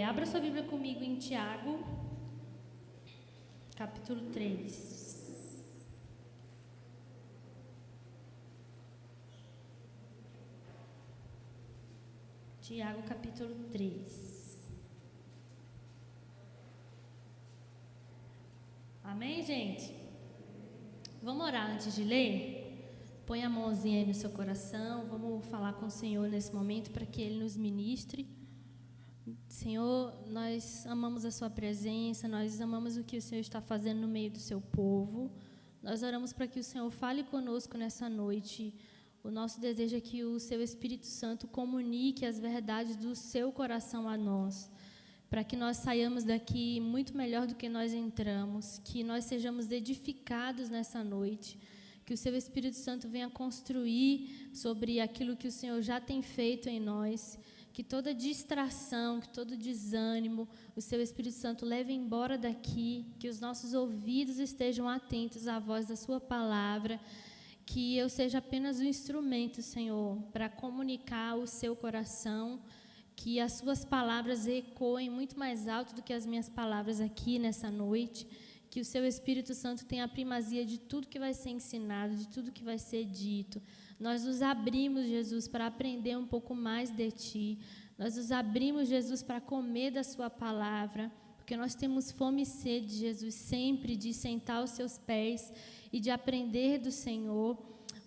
Abra sua Bíblia comigo em Tiago, capítulo 3. Tiago, capítulo 3. Amém, gente? Vamos orar antes de ler? Põe a mãozinha aí no seu coração. Vamos falar com o Senhor nesse momento para que Ele nos ministre. Senhor, nós amamos a sua presença, nós amamos o que o Senhor está fazendo no meio do seu povo. Nós oramos para que o Senhor fale conosco nessa noite. O nosso desejo é que o seu Espírito Santo comunique as verdades do seu coração a nós, para que nós saiamos daqui muito melhor do que nós entramos, que nós sejamos edificados nessa noite, que o seu Espírito Santo venha construir sobre aquilo que o Senhor já tem feito em nós, que toda distração, que todo desânimo, o seu Espírito Santo leve embora daqui, que os nossos ouvidos estejam atentos à voz da sua palavra, que eu seja apenas um instrumento, Senhor, para comunicar o seu coração, que as suas palavras ecoem muito mais alto do que as minhas palavras aqui nessa noite, que o seu Espírito Santo tenha a primazia de tudo que vai ser ensinado, de tudo que vai ser dito. Nós nos abrimos, Jesus, para aprender um pouco mais de Ti. Nós nos abrimos, Jesus, para comer da Sua palavra, porque nós temos fome e sede, Jesus, sempre de sentar aos Seus pés e de aprender do Senhor.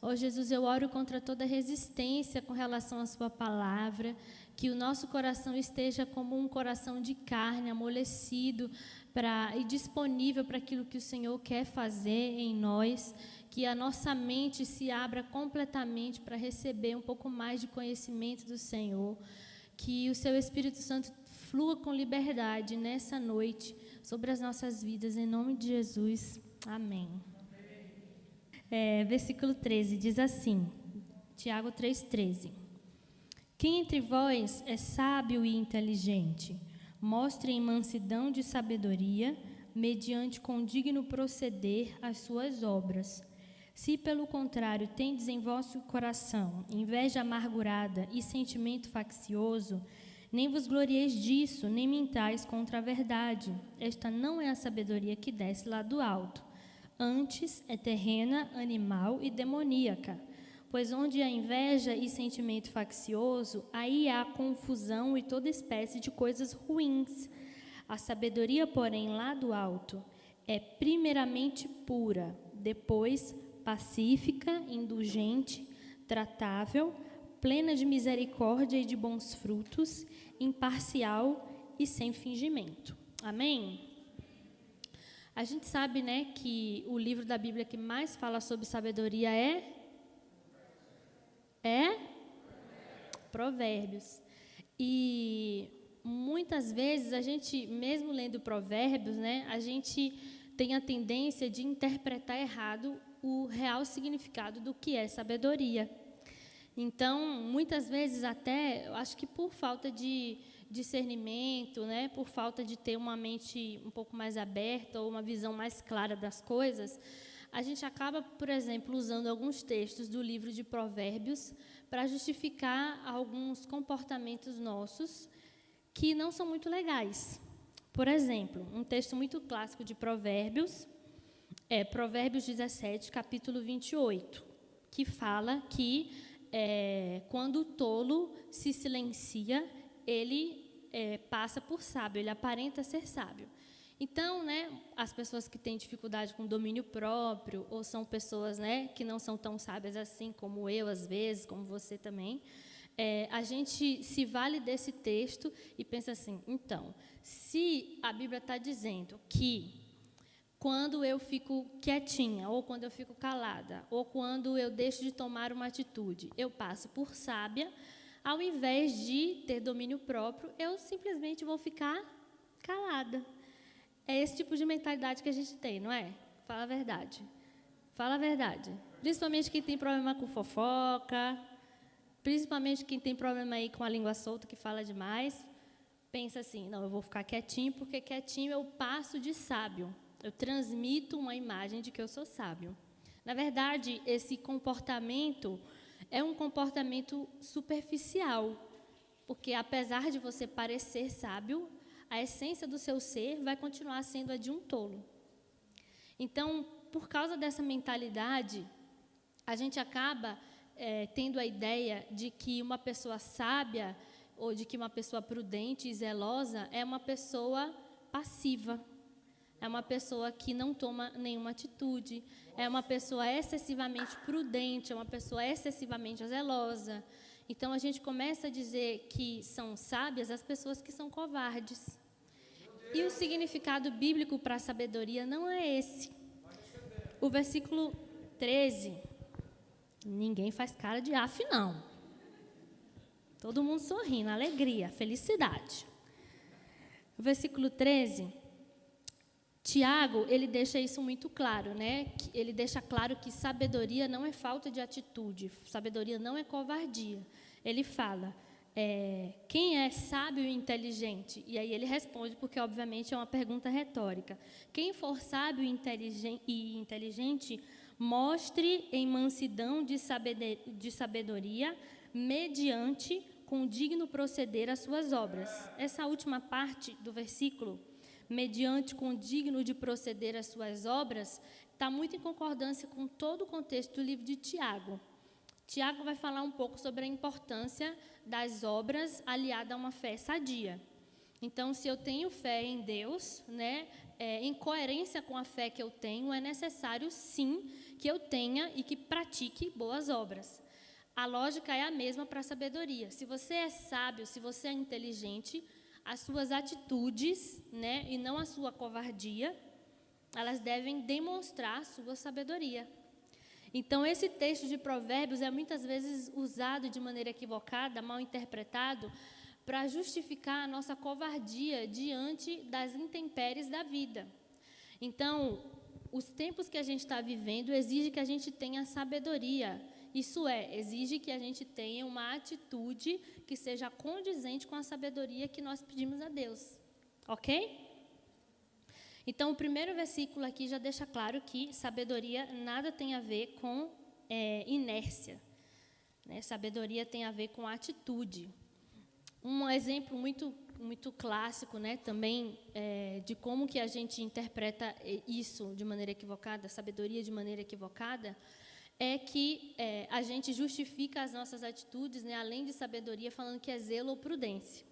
Oh, Jesus, eu oro contra toda resistência com relação à Sua palavra, que o nosso coração esteja como um coração de carne, amolecido e disponível para aquilo que o Senhor quer fazer em nós, que a nossa mente se abra completamente para receber um pouco mais de conhecimento do Senhor, que o seu Espírito Santo flua com liberdade nessa noite sobre as nossas vidas, em nome de Jesus. Amém. Versículo 13 diz assim, Tiago 3,13: Quem entre vós é sábio e inteligente? Mostrem mansidão de sabedoria, mediante condigno proceder as suas obras. Se, pelo contrário, tendes em vosso coração inveja amargurada e sentimento faccioso, nem vos glorieis disso, nem mintais contra a verdade. Esta não é a sabedoria que desce lá do alto. Antes é terrena, animal e demoníaca. Pois onde há inveja e sentimento faccioso, aí há confusão e toda espécie de coisas ruins. A sabedoria, porém, lá do alto, é primeiramente pura, depois pacífica, indulgente, tratável, plena de misericórdia e de bons frutos, imparcial e sem fingimento. Amém? A gente sabe, né, que o livro da Bíblia que mais fala sobre sabedoria é Provérbios. E muitas vezes a gente, mesmo lendo Provérbios, né, a gente tem a tendência de interpretar errado o real significado do que é sabedoria. Então, muitas vezes até, eu acho que por falta de discernimento, né, por falta de ter uma mente um pouco mais aberta ou uma visão mais clara das coisas, a gente acaba, por exemplo, usando alguns textos do livro de Provérbios para justificar alguns comportamentos nossos que não são muito legais. Por exemplo, um texto muito clássico de Provérbios é Provérbios 17, capítulo 28, que fala que quando o tolo se silencia, ele passa por sábio, ele aparenta ser sábio. Então, né, as pessoas que têm dificuldade com domínio próprio, ou são pessoas, né, que não são tão sábias assim, como eu, às vezes, como você também, a gente se vale desse texto e pensa assim, então, se a Bíblia está dizendo que quando eu fico quietinha, ou quando eu fico calada, ou quando eu deixo de tomar uma atitude, eu passo por sábia, ao invés de ter domínio próprio, eu simplesmente vou ficar calada. É esse tipo de mentalidade que a gente tem, não é? Fala a verdade. Fala a verdade. Principalmente quem tem problema com fofoca, principalmente quem tem problema aí com a língua solta, que fala demais, pensa assim, não, eu vou ficar quietinho, porque quietinho eu passo de sábio. Eu transmito uma imagem de que eu sou sábio. Na verdade, esse comportamento é um comportamento superficial, Porque apesar de você parecer sábio, a essência do seu ser vai continuar sendo a de um tolo. Então, por causa dessa mentalidade, a gente acaba tendo a ideia de que uma pessoa sábia ou de que uma pessoa prudente e zelosa é uma pessoa passiva, é uma pessoa que não toma nenhuma atitude, é uma pessoa excessivamente prudente, é uma pessoa excessivamente zelosa. Então, a gente começa a dizer que são sábias as pessoas que são covardes. E o significado bíblico para a sabedoria não é esse. O versículo 13, ninguém faz cara de af, não. Todo mundo sorrindo, alegria, felicidade. O versículo 13, Tiago, ele deixa isso muito claro, né? Ele deixa claro que sabedoria não é falta de atitude, sabedoria não é covardia. Ele fala, quem é sábio e inteligente? E aí ele responde, porque obviamente é uma pergunta retórica. Quem for sábio e inteligente, mostre em mansidão de sabedoria, mediante com digno proceder as suas obras. Essa última parte do versículo, mediante com digno de proceder as suas obras, está muito em concordância com todo o contexto do livro de Tiago. Tiago vai falar um pouco sobre a importância das obras aliada a uma fé sadia. Então, se eu tenho fé em Deus, né, em coerência com a fé que eu tenho, é necessário, sim, que eu tenha e que pratique boas obras. A lógica é a mesma para a sabedoria. Se você é sábio, se você é inteligente, as suas atitudes, né, e não a sua covardia, elas devem demonstrar sua sabedoria. Então, esse texto de Provérbios é muitas vezes usado de maneira equivocada, mal interpretado, para justificar a nossa covardia diante das intempéries da vida. Então, os tempos que a gente está vivendo exigem que a gente tenha sabedoria. Isso exige que a gente tenha uma atitude que seja condizente com a sabedoria que nós pedimos a Deus. Ok? Então, o primeiro versículo aqui já deixa claro que sabedoria nada tem a ver com inércia. Né? Sabedoria tem a ver com atitude. Um exemplo muito clássico, né, também, de como que a gente interpreta isso de maneira equivocada, sabedoria de maneira equivocada, é que a gente justifica as nossas atitudes, né, além de sabedoria, falando que é zelo ou prudência.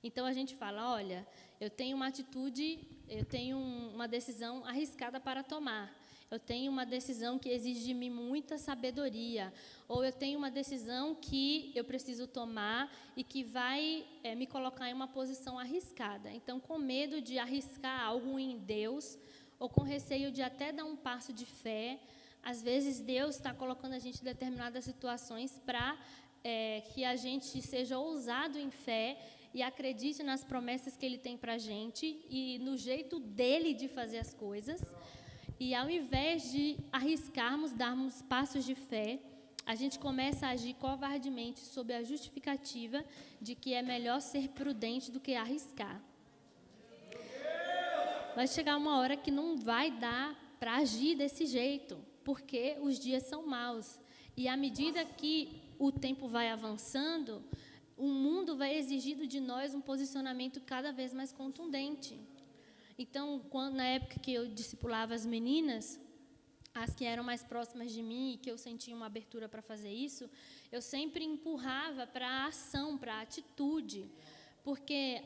Então, a gente fala, olha, eu tenho uma atitude, eu tenho uma decisão arriscada para tomar. Eu tenho uma decisão que exige de mim muita sabedoria. Ou eu tenho uma decisão que eu preciso tomar e que vai me colocar em uma posição arriscada. Então, com medo de arriscar algo em Deus, ou com receio de até dar um passo de fé, às vezes Deus está colocando a gente em determinadas situações para que a gente seja ousado em fé e acredite nas promessas que Ele tem para a gente e no jeito dEle de fazer as coisas. E ao invés de arriscarmos, darmos passos de fé, a gente começa a agir covardemente sob a justificativa de que é melhor ser prudente do que arriscar. Vai chegar uma hora que não vai dar para agir desse jeito, porque os dias são maus. E à medida que o tempo vai avançando, o mundo vai exigindo de nós um posicionamento cada vez mais contundente. Então, na época que eu discipulava as meninas, as que eram mais próximas de mim e que eu sentia uma abertura para fazer isso, eu sempre empurrava para a ação, para a atitude, porque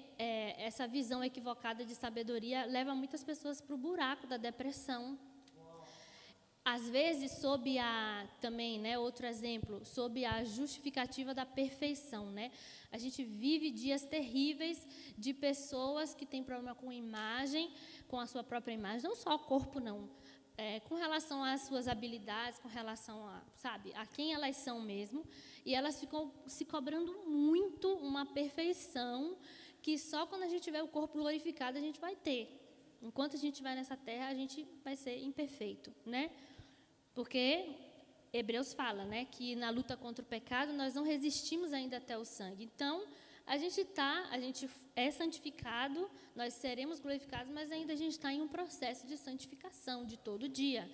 essa visão equivocada de sabedoria leva muitas pessoas para o buraco da depressão. Às vezes, também, né, outro exemplo, sob a justificativa da perfeição, né? A gente vive dias terríveis de pessoas que têm problema com imagem, com a sua própria imagem, não só o corpo, não. Com relação às suas habilidades, com relação a quem elas são mesmo, e elas ficam se cobrando muito uma perfeição que só quando a gente tiver o corpo glorificado a gente vai ter. Enquanto a gente vai nessa terra, a gente vai ser imperfeito, né? Porque Hebreus fala, né, que na luta contra o pecado nós não resistimos ainda até o sangue. Então, a gente é santificado, nós seremos glorificados, mas ainda a gente está em um processo de santificação de todo dia.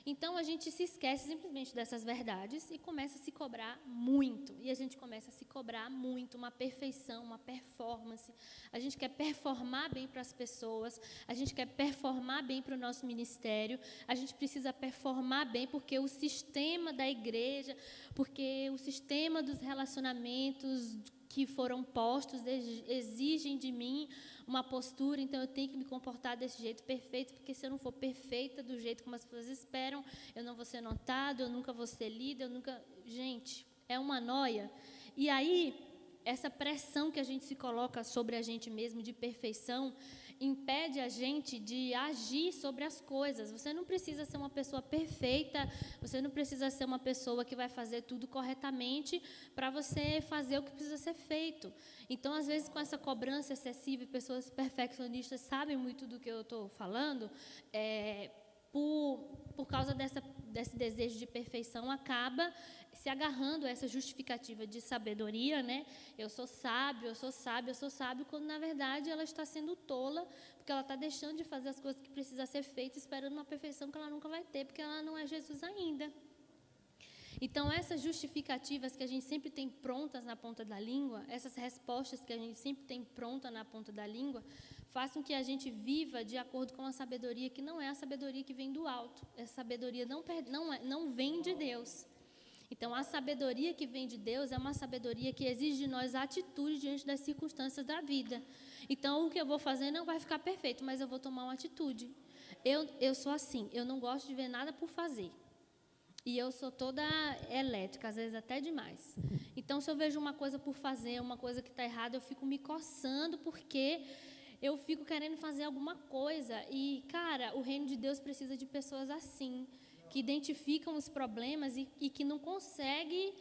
Então, a gente se esquece simplesmente dessas verdades e começa a se cobrar muito. E a gente começa a se cobrar muito, uma perfeição, uma performance. A gente quer performar bem para as pessoas, a gente quer performar bem para o nosso ministério, a gente precisa performar bem porque o sistema da igreja, porque o sistema dos relacionamentos que foram postos exigem de mim uma postura, então eu tenho que me comportar desse jeito perfeito, porque se eu não for perfeita do jeito como as pessoas esperam, eu não vou ser notado, eu nunca vou ser lida, eu nunca... Gente, é uma noia. E aí, essa pressão que a gente se coloca sobre a gente mesmo de perfeição impede a gente de agir sobre as coisas. Você não precisa ser uma pessoa perfeita, você não precisa ser uma pessoa que vai fazer tudo corretamente para você fazer o que precisa ser feito. Então, às vezes, com essa cobrança excessiva, e pessoas perfeccionistas sabem muito do que eu estou falando, por causa desse desejo de perfeição, acaba se agarrando a essa justificativa de sabedoria, né? Eu sou sábio, quando, na verdade, ela está sendo tola, porque ela está deixando de fazer as coisas que precisam ser feitas, esperando uma perfeição que ela nunca vai ter, porque ela não é Jesus ainda. Então, essas justificativas que a gente sempre tem prontas na ponta da língua, essas respostas que a gente sempre tem pronta na ponta da língua, façam que a gente viva de acordo com a sabedoria que não é a sabedoria que vem do alto. Essa sabedoria não vem de Deus. Então, a sabedoria que vem de Deus é uma sabedoria que exige de nós atitude diante das circunstâncias da vida. Então, o que eu vou fazer não vai ficar perfeito, mas eu vou tomar uma atitude. Eu sou assim, eu não gosto de ver nada por fazer. E eu sou toda elétrica, às vezes até demais. Então, se eu vejo uma coisa por fazer, uma coisa que está errada, eu fico me coçando porque eu fico querendo fazer alguma coisa. E, cara, o reino de Deus precisa de pessoas assim, que identificam os problemas e que não conseguem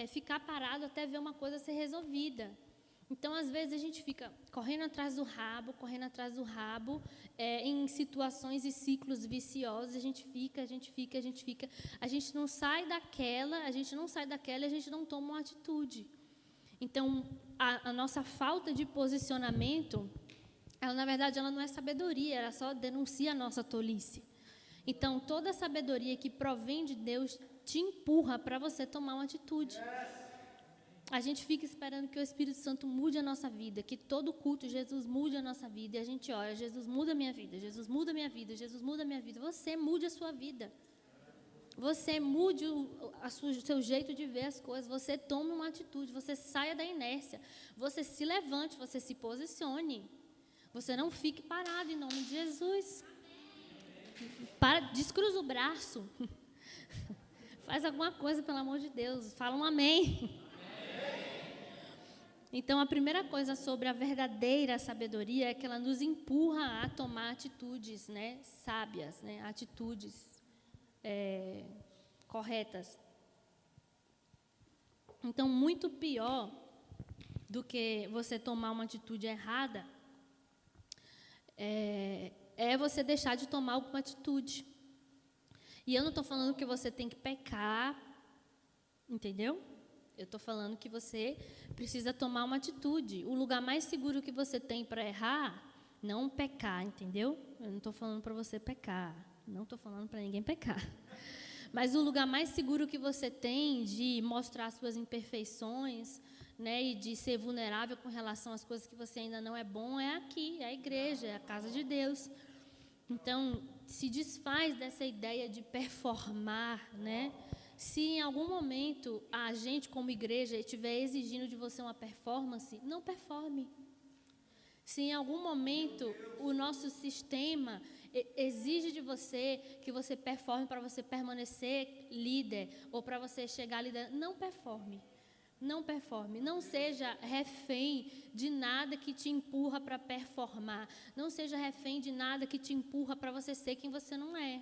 ficar parado até ver uma coisa ser resolvida. Então, às vezes, a gente fica correndo atrás do rabo, em situações e ciclos viciosos, a gente fica, a gente não sai daquela e a gente não toma uma atitude. Então, a nossa falta de posicionamento, ela, na verdade, ela não é sabedoria, ela só denuncia a nossa tolice. Então, toda a sabedoria que provém de Deus te empurra para você tomar uma atitude. A gente fica esperando que o Espírito Santo mude a nossa vida, que todo culto Jesus mude a nossa vida. E a gente ora, Jesus muda a minha vida, Jesus muda a minha vida, Jesus muda a minha vida. Você mude a sua vida. Você mude o seu jeito de ver as coisas. Você tome uma atitude, você saia da inércia. Você se levante, você se posicione. Você não fique parado em nome de Jesus. Descruza o braço. Faz alguma coisa, pelo amor de Deus. Fala um amém. Então, a primeira coisa sobre a verdadeira sabedoria é que ela nos empurra a tomar atitudes, né, sábias, né, atitudes corretas. Então, muito pior do que você tomar uma atitude errada é você deixar de tomar alguma atitude. E eu não estou falando que você tem que pecar, entendeu? Eu estou falando que você precisa tomar uma atitude. O lugar mais seguro que você tem para errar, não pecar, entendeu? Eu não estou falando para você pecar. Não estou falando para ninguém pecar. Mas o lugar mais seguro que você tem de mostrar suas imperfeições, né, e de ser vulnerável com relação às coisas que você ainda não é bom, é aqui, é a igreja, é a casa de Deus. Então, se desfaz dessa ideia de performar, né? Se em algum momento a gente, como igreja, estiver exigindo de você uma performance, não performe. Se em algum momento o nosso sistema exige de você que você performe para você permanecer líder ou para você chegar a líder, não performe. Não performe. Não seja refém de nada que te empurra para performar. Não seja refém de nada que te empurra para você ser quem você não é.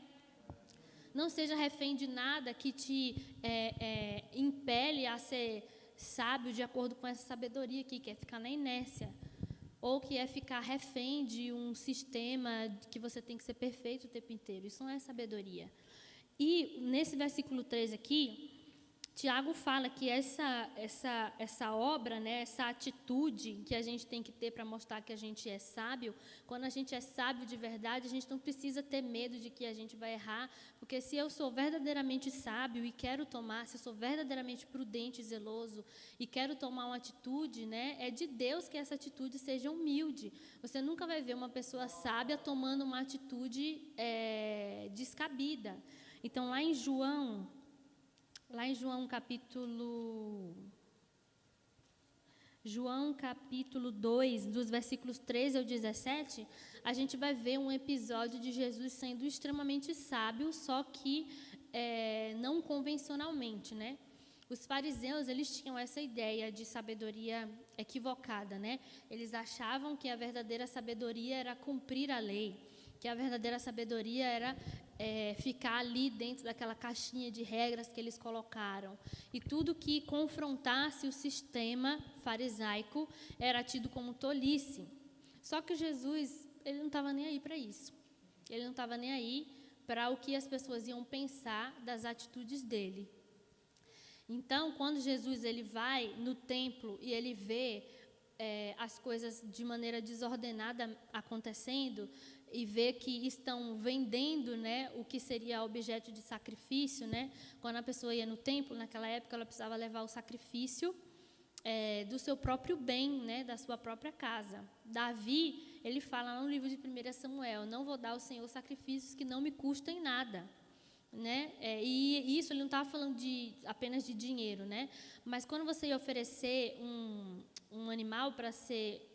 Não seja refém de nada que te impele a ser sábio de acordo com essa sabedoria aqui, que é ficar na inércia. Ou que é ficar refém de um sistema que você tem que ser perfeito o tempo inteiro. Isso não é sabedoria. E nesse versículo 3 aqui, Tiago fala que essa obra, né, essa atitude que a gente tem que ter para mostrar que a gente é sábio, quando a gente é sábio de verdade, a gente não precisa ter medo de que a gente vai errar, porque se eu sou verdadeiramente sábio e quero tomar, se eu sou verdadeiramente prudente e zeloso e quero tomar uma atitude, né, é de Deus que essa atitude seja humilde. Você nunca vai ver uma pessoa sábia tomando uma atitude descabida. Então, lá em João capítulo 2, dos versículos 13 ao 17, a gente vai ver um episódio de Jesus sendo extremamente sábio, só que não convencionalmente, né? Os fariseus, eles tinham essa ideia de sabedoria equivocada, né? Eles achavam que a verdadeira sabedoria era cumprir a lei, que a verdadeira sabedoria era ficar ali dentro daquela caixinha de regras que eles colocaram. E tudo que confrontasse o sistema farisaico era tido como tolice. Só que Jesus, ele não estava nem aí para isso. Ele não estava nem aí para o que as pessoas iam pensar das atitudes dele. Então, quando Jesus ele vai no templo e ele vê as coisas de maneira desordenada acontecendo, e ver que estão vendendo, né, o que seria objeto de sacrifício, né? Quando a pessoa ia no templo, naquela época, ela precisava levar o sacrifício do seu próprio bem, né, da sua própria casa. Davi, ele fala lá no livro de 1 Samuel, não vou dar ao Senhor sacrifícios que não me custem nada. Né? E isso ele não estava falando apenas de dinheiro, né? Mas quando você ia oferecer um animal para ser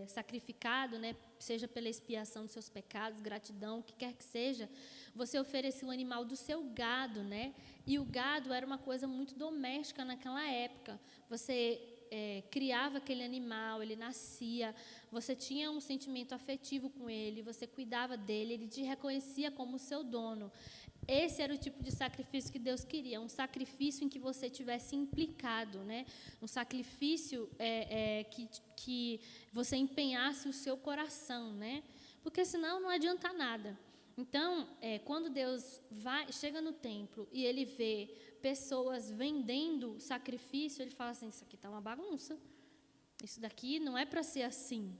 sacrificado, né? Seja pela expiação dos seus pecados, gratidão, o que quer que seja, você oferecia um animal do seu gado, né? E o gado era uma coisa muito doméstica naquela época. Você criava aquele animal, ele nascia, você tinha um sentimento afetivo com ele, você cuidava dele, ele te reconhecia como seu dono. Esse era o tipo de sacrifício que Deus queria, um sacrifício em que você tivesse implicado, né? Um sacrifício que você empenhasse o seu coração, né? Porque senão não adianta nada. Então, quando Deus chega no templo e ele vê pessoas vendendo sacrifício, ele fala assim, isso aqui está uma bagunça, isso daqui não é para ser assim.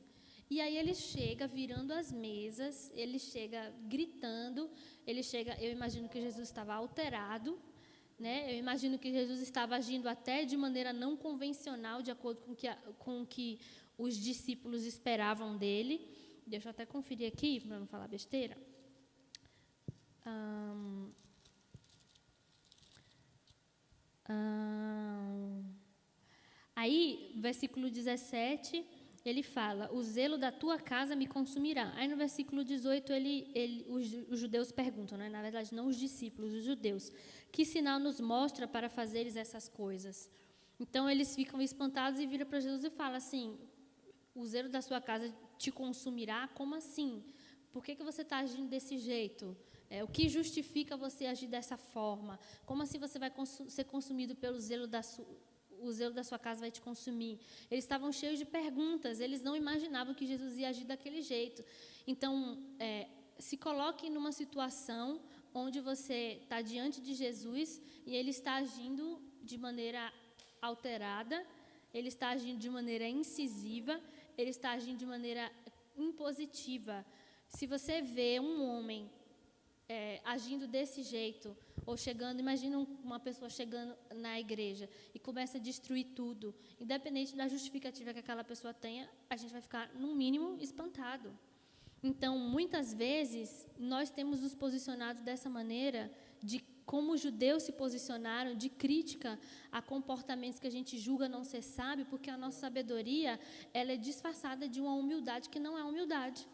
E aí ele chega virando as mesas, ele chega gritando, eu imagino que Jesus estava alterado, né? Eu imagino que Jesus estava agindo até de maneira não convencional, de acordo com o que os discípulos esperavam dele. Deixa eu até conferir aqui, para não falar besteira. Aí, versículo 17... ele fala, o zelo da tua casa me consumirá. Aí no versículo 18, os judeus perguntam, né? Na verdade não os discípulos, os judeus, que sinal nos mostra para fazeres essas coisas? Então eles ficam espantados e viram para Jesus e falam assim, o zelo da sua casa te consumirá? Como assim? Por que você está agindo desse jeito? O que justifica você agir dessa forma? Como assim você vai ser consumido pelo zelo o zelo da sua casa vai te consumir? Eles estavam cheios de perguntas, eles não imaginavam que Jesus ia agir daquele jeito. Então, se coloque numa situação onde você está diante de Jesus e ele está agindo de maneira alterada, ele está agindo de maneira incisiva, ele está agindo de maneira impositiva. Se você vê um homem agindo desse jeito, ou chegando, imagina uma pessoa chegando na igreja e começa a destruir tudo, independente da justificativa que aquela pessoa tenha, a gente vai ficar, no mínimo, espantado. Então, muitas vezes, nós temos nos posicionado dessa maneira, de como os judeus se posicionaram, de crítica a comportamentos que a gente julga não ser sábio, porque a nossa sabedoria, ela é disfarçada de uma humildade que não é humildade.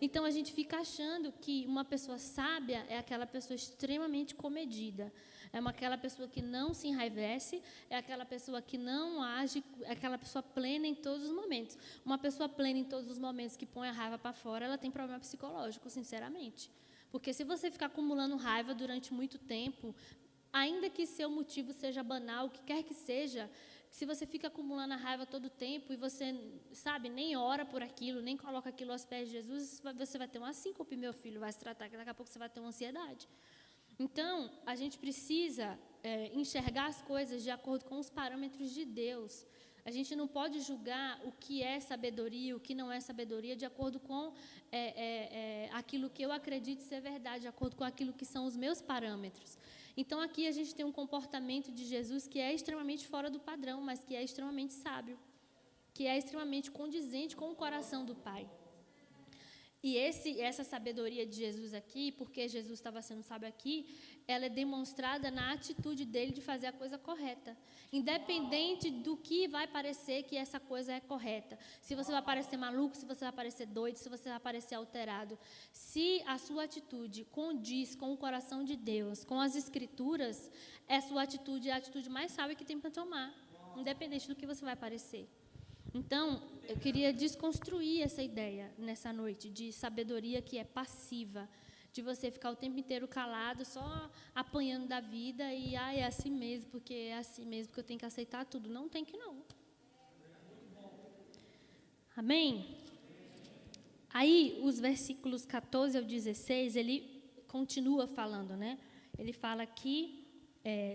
Então, a gente fica achando que uma pessoa sábia é aquela pessoa extremamente comedida, é aquela pessoa que não se enraivece, é aquela pessoa que não age, é aquela pessoa plena em todos os momentos. Uma pessoa plena em todos os momentos que põe a raiva para fora, ela tem problema psicológico, sinceramente. Porque se você ficar acumulando raiva durante muito tempo, ainda que seu motivo seja banal, o que quer que seja, se você fica acumulando a raiva todo o tempo e você, sabe, nem ora por aquilo, nem coloca aquilo aos pés de Jesus, você vai ter uma síncope, meu filho, vai se tratar, que daqui a pouco você vai ter uma ansiedade. Então, a gente precisa enxergar as coisas de acordo com os parâmetros de Deus. A gente não pode julgar o que é sabedoria, o que não é sabedoria, de acordo com aquilo que eu acredito ser verdade, de acordo com aquilo que são os meus parâmetros. Então, aqui a gente tem um comportamento de Jesus que é extremamente fora do padrão, mas que é extremamente sábio, que é extremamente condizente com o coração do Pai. E essa sabedoria de Jesus aqui, porque Jesus estava sendo sábio aqui, ela é demonstrada na atitude dele de fazer a coisa correta. Independente do que vai parecer que essa coisa é correta. Se você vai parecer maluco, se você vai parecer doido, se você vai parecer alterado. Se a sua atitude condiz com o coração de Deus, com as Escrituras, a sua atitude é a atitude mais sábia que tem para tomar. Independente do que você vai parecer. Então, eu queria desconstruir essa ideia nessa noite de sabedoria que é passiva, de você ficar o tempo inteiro calado, só apanhando da vida e, é assim mesmo, porque é assim mesmo que eu tenho que aceitar tudo. Não tem que não. Amém? Aí, os versículos 14 ao 16, ele continua falando, né? Ele fala que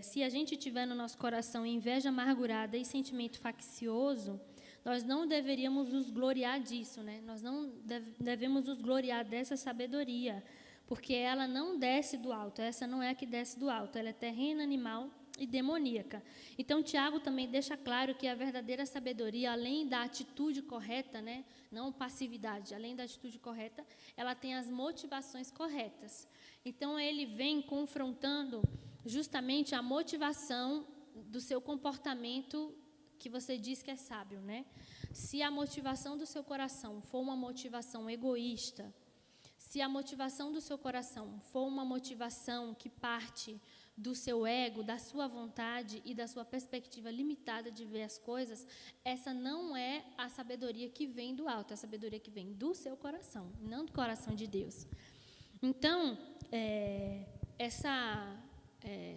se a gente tiver no nosso coração inveja amargurada e sentimento faccioso, nós não deveríamos nos gloriar disso, né? Nós não devemos nos gloriar dessa sabedoria, porque ela não desce do alto, essa não é a que desce do alto, ela é terrena, animal e demoníaca. Então, Tiago também deixa claro que a verdadeira sabedoria, além da atitude correta, né? Não passividade, além da atitude correta, ela tem as motivações corretas. Então, ele vem confrontando justamente a motivação do seu comportamento que você diz que é sábio, né? Se a motivação do seu coração for uma motivação egoísta, se a motivação do seu coração for uma motivação que parte do seu ego, da sua vontade e da sua perspectiva limitada de ver as coisas, essa não é a sabedoria que vem do alto, é a sabedoria que vem do seu coração, não do coração de Deus. Então, essa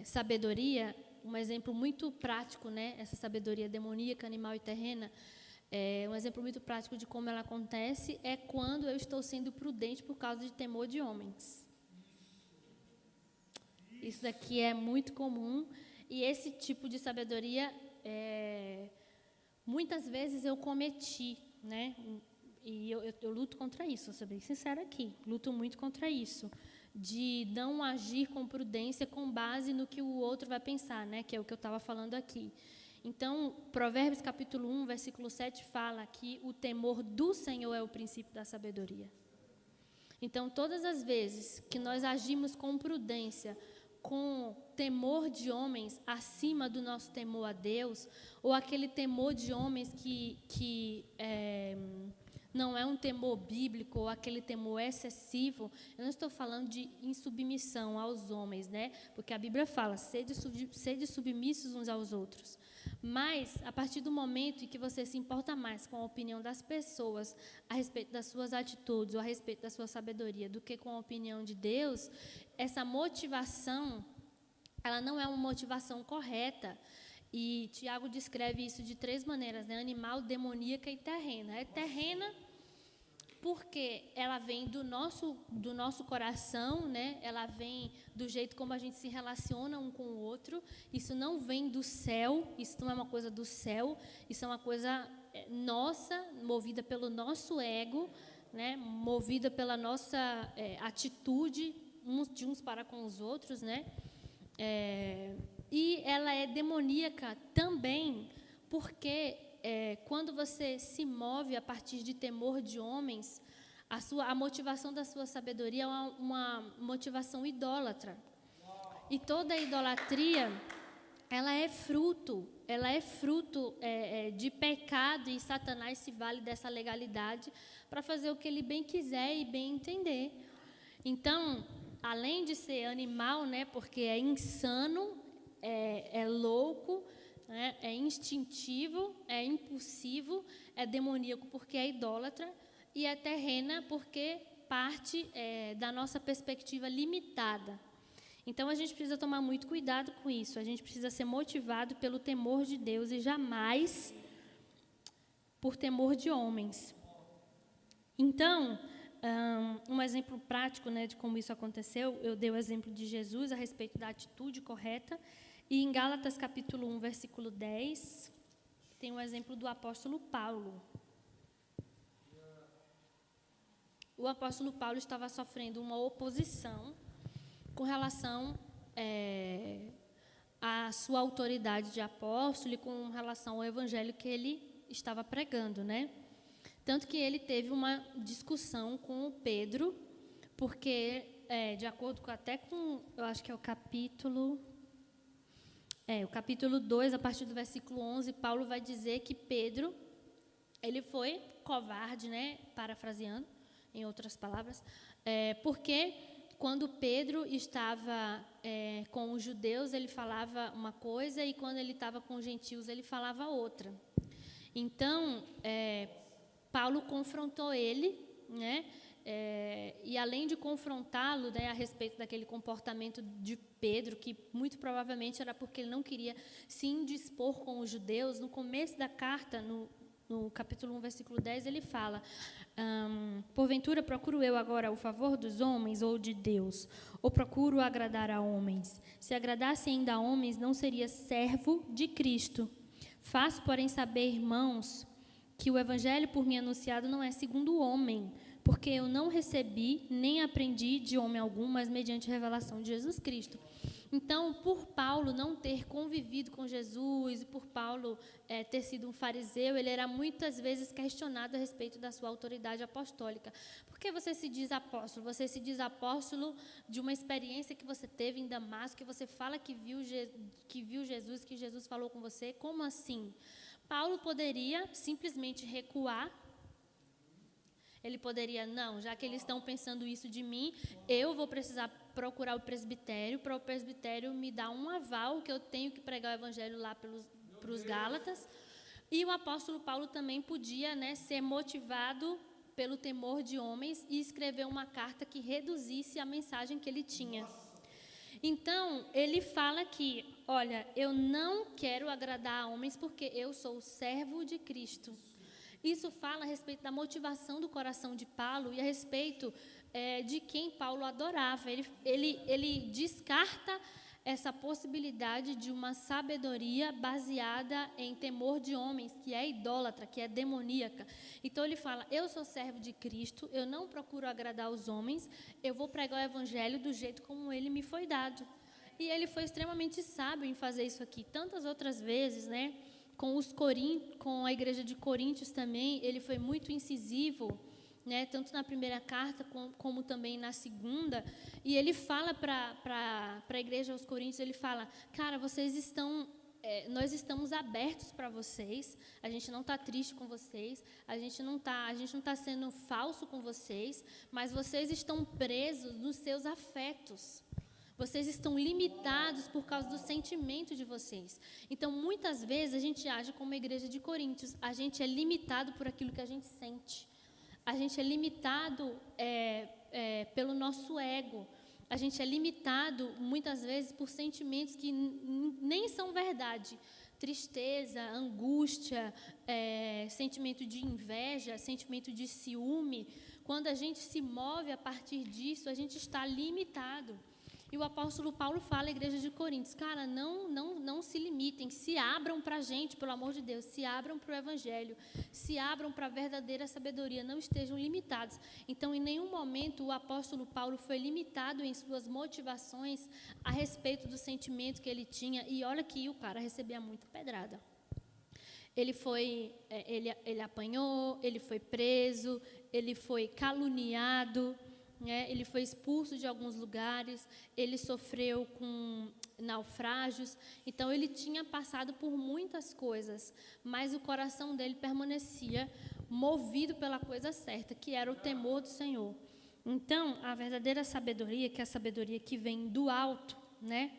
sabedoria, um exemplo muito prático, né? Essa sabedoria demoníaca, animal e terrena, um exemplo muito prático de como ela acontece é quando eu estou sendo prudente por causa de temor de homens. Isso daqui é muito comum e esse tipo de sabedoria, muitas vezes eu cometi, né? E eu luto contra isso, vou ser bem sincera aqui, luto muito contra isso. De não agir com prudência com base no que o outro vai pensar, né? Que é o que eu estava falando aqui. Então, Provérbios capítulo 1, versículo 7 fala que o temor do Senhor é o princípio da sabedoria. Então, todas as vezes que nós agimos com prudência, com temor de homens acima do nosso temor a Deus, ou aquele temor de homens que não é um temor bíblico ou aquele temor excessivo, eu não estou falando de insubmissão aos homens, né? Porque a Bíblia fala, sede submissos uns aos outros. Mas, a partir do momento em que você se importa mais com a opinião das pessoas a respeito das suas atitudes ou a respeito da sua sabedoria do que com a opinião de Deus, essa motivação, ela não é uma motivação correta. E Tiago descreve isso de 3 maneiras, né? Animal, demoníaca e terrena. É terrena porque ela vem do nosso coração, né? Ela vem do jeito como a gente se relaciona um com o outro. Isso não vem do céu, isso não é uma coisa do céu, isso é uma coisa nossa, movida pelo nosso ego, né? Movida pela nossa atitude de uns para com os outros, né? E ela é demoníaca também porque quando você se move a partir de temor de homens, a motivação da sua sabedoria é uma motivação idólatra. E toda idolatria, ela é fruto de pecado, e Satanás se vale dessa legalidade para fazer o que ele bem quiser e bem entender. Então, além de ser animal, né, porque é insano, é louco, né, é instintivo, é impulsivo, é demoníaco porque é idólatra, e é terrena porque parte da nossa perspectiva limitada. Então, a gente precisa tomar muito cuidado com isso. A gente precisa ser motivado pelo temor de Deus e jamais por temor de homens. Então, um exemplo prático, né, de como isso aconteceu, eu dei o exemplo de Jesus a respeito da atitude correta, E em Gálatas capítulo 1, versículo 10, tem um exemplo do apóstolo Paulo. O apóstolo Paulo estava sofrendo uma oposição com relação à sua autoridade de apóstolo e com relação ao evangelho que ele estava pregando, né? Tanto que ele teve uma discussão com o Pedro, porque, de acordo com, eu acho que é o capítulo 2, a partir do versículo 11, Paulo vai dizer que Pedro, ele foi covarde, né? Parafraseando, em outras palavras, porque quando Pedro estava com os judeus, ele falava uma coisa, e quando ele estava com os gentios, ele falava outra. Então, Paulo confrontou ele, né? E além de confrontá-lo, né, a respeito daquele comportamento de Pedro, que muito provavelmente era porque ele não queria se indispor com os judeus, no começo da carta, no capítulo 1, versículo 10, ele fala: porventura procuro eu agora o favor dos homens ou de Deus? Ou procuro agradar a homens? Se agradasse ainda a homens, não seria servo de Cristo. Faço, porém, saber, irmãos, que o evangelho por mim anunciado não é segundo o homem, porque eu não recebi nem aprendi de homem algum, mas mediante a revelação de Jesus Cristo. Então, por Paulo não ter convivido com Jesus, e por Paulo ter sido um fariseu, ele era muitas vezes questionado a respeito da sua autoridade apostólica. Por que você se diz apóstolo? Você se diz apóstolo de uma experiência que você teve em Damasco, que você fala que viu Jesus, que Jesus falou com você? Como assim? Paulo poderia simplesmente recuar. Ele poderia, não, já que eles estão pensando isso de mim, eu vou precisar procurar o presbitério, para o presbitério me dar um aval que eu tenho que pregar o evangelho lá para os Gálatas. E o apóstolo Paulo também podia, né, ser motivado pelo temor de homens e escrever uma carta que reduzisse a mensagem que ele tinha. Então, ele fala que, olha, eu não quero agradar a homens porque eu sou o servo de Cristo. Isso fala a respeito da motivação do coração de Paulo e a respeito de quem Paulo adorava. Ele descarta essa possibilidade de uma sabedoria baseada em temor de homens, que é idólatra, que é demoníaca. Então ele fala, eu sou servo de Cristo, eu não procuro agradar os homens, eu vou pregar o evangelho do jeito como ele me foi dado. E ele foi extremamente sábio em fazer isso aqui. Tantas outras vezes, né? Com a igreja de Coríntios também, ele foi muito incisivo, né, tanto na primeira carta como também na segunda, e ele fala para a igreja aos Coríntios, ele fala, cara, nós estamos abertos para vocês, a gente não está triste com vocês, a gente não está sendo falso com vocês, mas vocês estão presos nos seus afetos. Vocês estão limitados por causa do sentimento de vocês. Então, muitas vezes, a gente age como a igreja de Coríntios. A gente é limitado por aquilo que a gente sente. A gente é limitado pelo nosso ego. A gente é limitado, muitas vezes, por sentimentos que nem são verdade. Tristeza, angústia, sentimento de inveja, sentimento de ciúme. Quando a gente se move a partir disso, a gente está limitado. E o apóstolo Paulo fala à igreja de Coríntios, cara, não se limitem, se abram para a gente, pelo amor de Deus, se abram para o evangelho, se abram para a verdadeira sabedoria, não estejam limitados. Então, em nenhum momento o apóstolo Paulo foi limitado em suas motivações a respeito do sentimento que ele tinha. E olha que o cara recebia muita pedrada. Ele apanhou, ele foi preso, ele foi caluniado, ele foi expulso de alguns lugares, ele sofreu com naufrágios. Então, ele tinha passado por muitas coisas, mas o coração dele permanecia movido pela coisa certa, que era o temor do Senhor. Então, a verdadeira sabedoria, que é a sabedoria que vem do alto, né,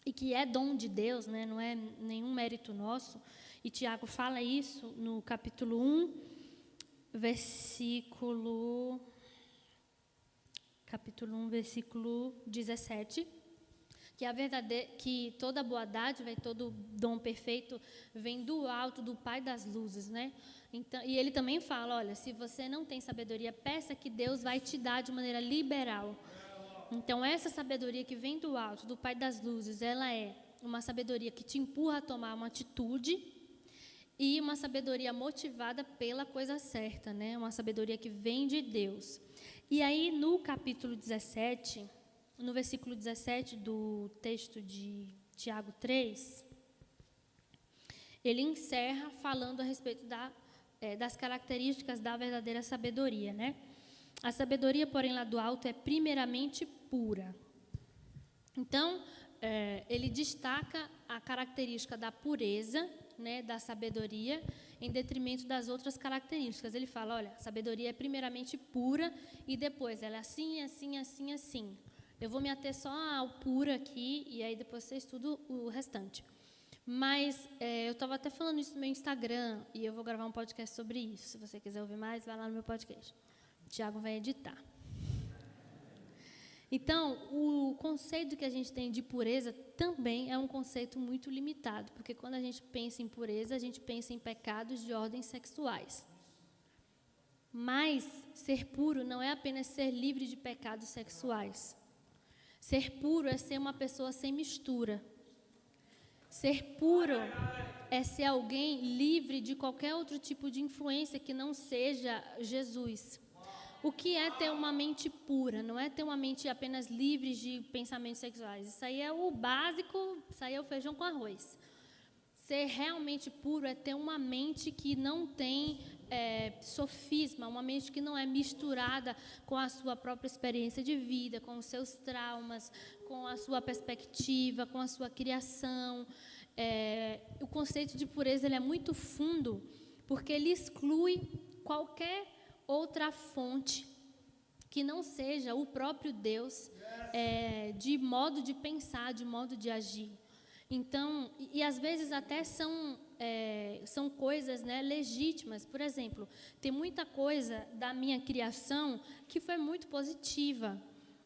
e que é dom de Deus, né, não é nenhum mérito nosso, e Tiago fala isso no capítulo 1, versículo 17, que toda boa dádiva e todo dom perfeito vem do alto, do Pai das luzes, né? Então, e ele também fala, olha, se você não tem sabedoria, peça que Deus vai te dar de maneira liberal. Então, essa sabedoria que vem do alto, do Pai das luzes, ela é uma sabedoria que te empurra a tomar uma atitude e uma sabedoria motivada pela coisa certa, né? Uma sabedoria que vem de Deus. E aí, no capítulo 17, no versículo 17 do texto de Tiago 3, ele encerra falando a respeito das características da verdadeira sabedoria, né? A sabedoria, porém, lá do alto é primeiramente pura. Então, ele destaca a característica da pureza, né, da sabedoria, em detrimento das outras características. Ele fala, olha, a sabedoria é primeiramente pura e depois ela é assim, assim, assim, assim. Eu vou me ater só ao puro aqui e aí depois você estuda o restante. Mas eu estava até falando isso no meu Instagram e eu vou gravar um podcast sobre isso. Se você quiser ouvir mais, vai lá no meu podcast. O Tiago vai editar. Então, o conceito que a gente tem de pureza também é um conceito muito limitado, porque quando a gente pensa em pureza, a gente pensa em pecados de ordem sexuais. Mas ser puro não é apenas ser livre de pecados sexuais. Ser puro é ser uma pessoa sem mistura. Ser puro é ser alguém livre de qualquer outro tipo de influência que não seja Jesus. O que é ter uma mente pura? Não é ter uma mente apenas livre de pensamentos sexuais. Isso aí é o básico, isso aí é o feijão com arroz. Ser realmente puro é ter uma mente que não tem sofisma, uma mente que não é misturada com a sua própria experiência de vida, com os seus traumas, com a sua perspectiva, com a sua criação. O conceito de pureza ele é muito fundo, porque ele exclui qualquer outra fonte que não seja o próprio Deus, de modo de pensar, de modo de agir. Então, e às vezes até são coisas, né, legítimas. Por exemplo, tem muita coisa da minha criação que foi muito positiva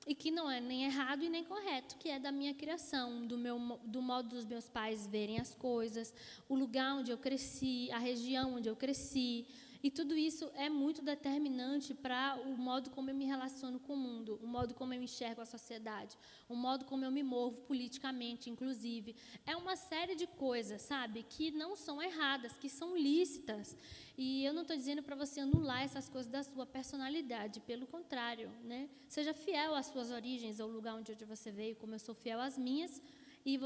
e que não é nem errado e nem correto, que é da minha criação, do modo dos meus pais verem as coisas, o lugar onde eu cresci, a região onde eu cresci. E tudo isso é muito determinante para o modo como eu me relaciono com o mundo, o modo como eu enxergo a sociedade, o modo como eu me movo politicamente, inclusive. É uma série de coisas, sabe, que não são erradas, que são lícitas. E eu não estou dizendo para você anular essas coisas da sua personalidade, pelo contrário, né? Seja fiel às suas origens, ao lugar onde você veio, como eu sou fiel às minhas, e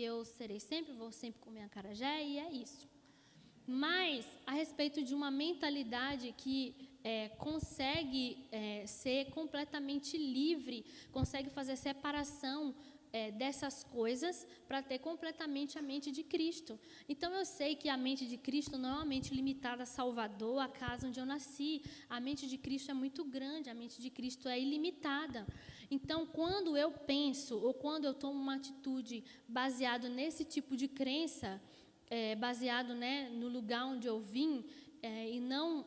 eu serei sempre, vou sempre comer acarajé, e é isso. Mas, a respeito de uma mentalidade que consegue ser completamente livre, consegue fazer separação dessas coisas para ter completamente a mente de Cristo. Então, eu sei que a mente de Cristo não é uma mente limitada a Salvador, a casa onde eu nasci. A mente de Cristo é muito grande, a mente de Cristo é ilimitada. Então, quando eu penso ou quando eu tomo uma atitude baseada nesse tipo de crença, baseado, né, no lugar onde eu vim, e não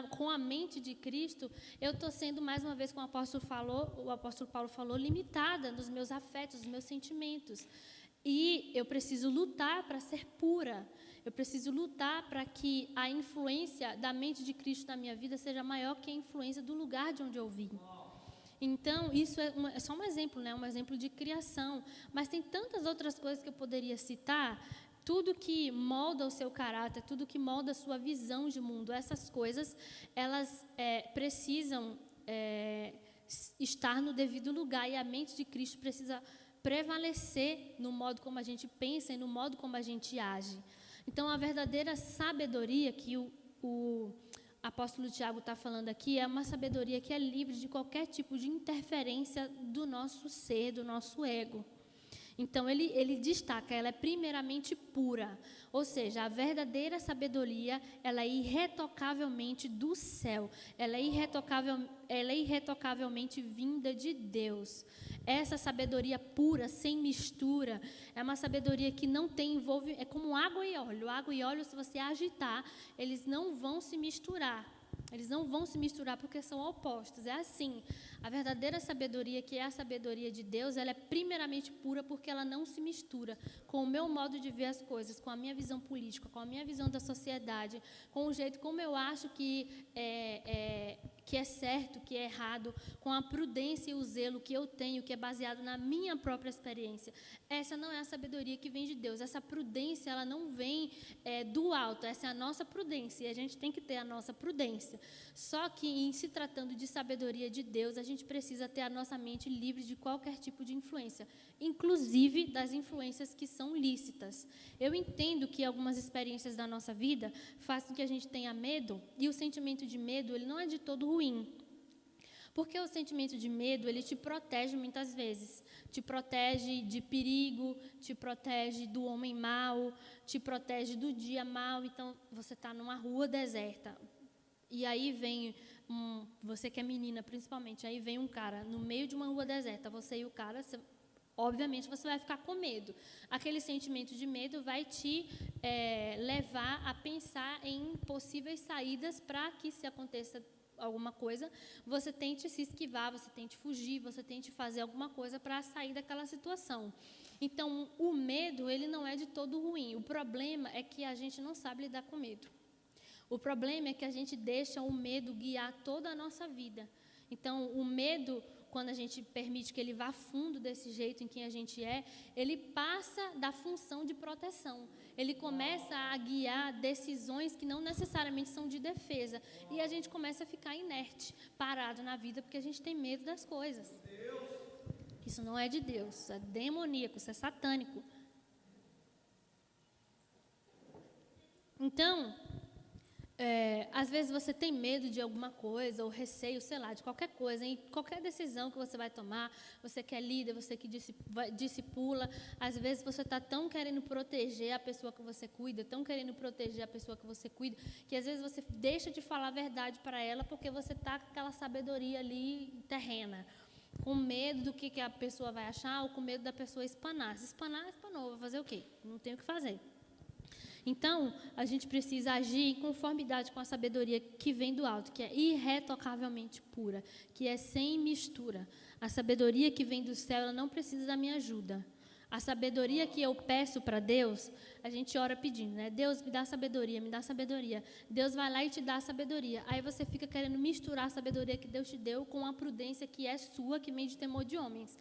com a mente de Cristo, eu estou sendo, mais uma vez, como o apóstolo Paulo falou, limitada nos meus afetos, nos meus sentimentos. E eu preciso lutar para ser pura. Eu preciso lutar para que a influência da mente de Cristo na minha vida seja maior que a influência do lugar de onde eu vim. Então, isso é só um exemplo, né? Um exemplo de criação. Mas tem tantas outras coisas que eu poderia citar. Tudo que molda o seu caráter, tudo que molda a sua visão de mundo, essas coisas, elas precisam estar no devido lugar. E a mente de Cristo precisa prevalecer no modo como a gente pensa e no modo como a gente age. Então, a verdadeira sabedoria que o apóstolo Tiago está falando aqui é uma sabedoria que é livre de qualquer tipo de interferência do nosso ser, do nosso ego. Então, ele destaca, ela é primeiramente pura, ou seja, a verdadeira sabedoria, ela é irretocavelmente do céu, ela é irretocavelmente vinda de Deus. Essa sabedoria pura, sem mistura, é uma sabedoria que não tem envolvimento, é como água e óleo. Água e óleo, se você agitar, eles não vão se misturar. Eles não vão se misturar porque são opostos. É assim, a verdadeira sabedoria, que é a sabedoria de Deus, ela é primeiramente pura porque ela não se mistura com o meu modo de ver as coisas, com a minha visão política, com a minha visão da sociedade, com o jeito como eu acho que é certo, que é errado, com a prudência e o zelo que eu tenho, que é baseado na minha própria experiência. Essa não é a sabedoria que vem de Deus. Essa prudência, ela não vem do alto. Essa é a nossa prudência e a gente tem que ter a nossa prudência. Só que, em se tratando de sabedoria de Deus, a gente precisa ter a nossa mente livre de qualquer tipo de influência, inclusive das influências que são lícitas. Eu entendo que algumas experiências da nossa vida fazem com que a gente tenha medo, e o sentimento de medo, ele não é de todo ruim. Porque o sentimento de medo, ele te protege muitas vezes. Te protege de perigo, te protege do homem mau, te protege do dia mau. Então, você está numa rua deserta. E aí vem, você que é menina principalmente, aí vem um cara no meio de uma rua deserta, você e o cara, obviamente você vai ficar com medo. Aquele sentimento de medo vai te levar a pensar em possíveis saídas para que, se aconteça alguma coisa, você tente se esquivar, você tente fugir, você tente fazer alguma coisa para sair daquela situação. Então, o medo, ele não é de todo ruim. O problema é que a gente não sabe lidar com medo. O problema é que a gente deixa o medo guiar toda a nossa vida. Então, o medo, quando a gente permite que ele vá fundo desse jeito em que a gente ele passa da função de proteção. Ele começa a guiar decisões que não necessariamente são de defesa. E a gente começa a ficar inerte, parado na vida, porque a gente tem medo das coisas. Isso não é de Deus, isso é demoníaco, isso é satânico. Então, às vezes você tem medo de alguma coisa, ou receio, sei lá, de qualquer coisa, em qualquer decisão que você vai tomar, você que é líder, você que discipula, às vezes você está tão querendo proteger a pessoa que você cuida, tão querendo proteger a pessoa que você cuida, que às vezes você deixa de falar a verdade para ela, porque você está com aquela sabedoria ali terrena, com medo do que a pessoa vai achar, ou com medo da pessoa espanar. Se espanar, espanou, vai fazer o quê? Não tem o que fazer. Então, a gente precisa agir em conformidade com a sabedoria que vem do alto, que é irretocavelmente pura, que é sem mistura. A sabedoria que vem do céu, ela não precisa da minha ajuda. A sabedoria que eu peço para Deus, a gente ora pedindo, né? Deus, me dá sabedoria, me dá sabedoria. Deus vai lá e te dá a sabedoria. Aí você fica querendo misturar a sabedoria que Deus te deu com a prudência que é sua, que vem de temor de homens.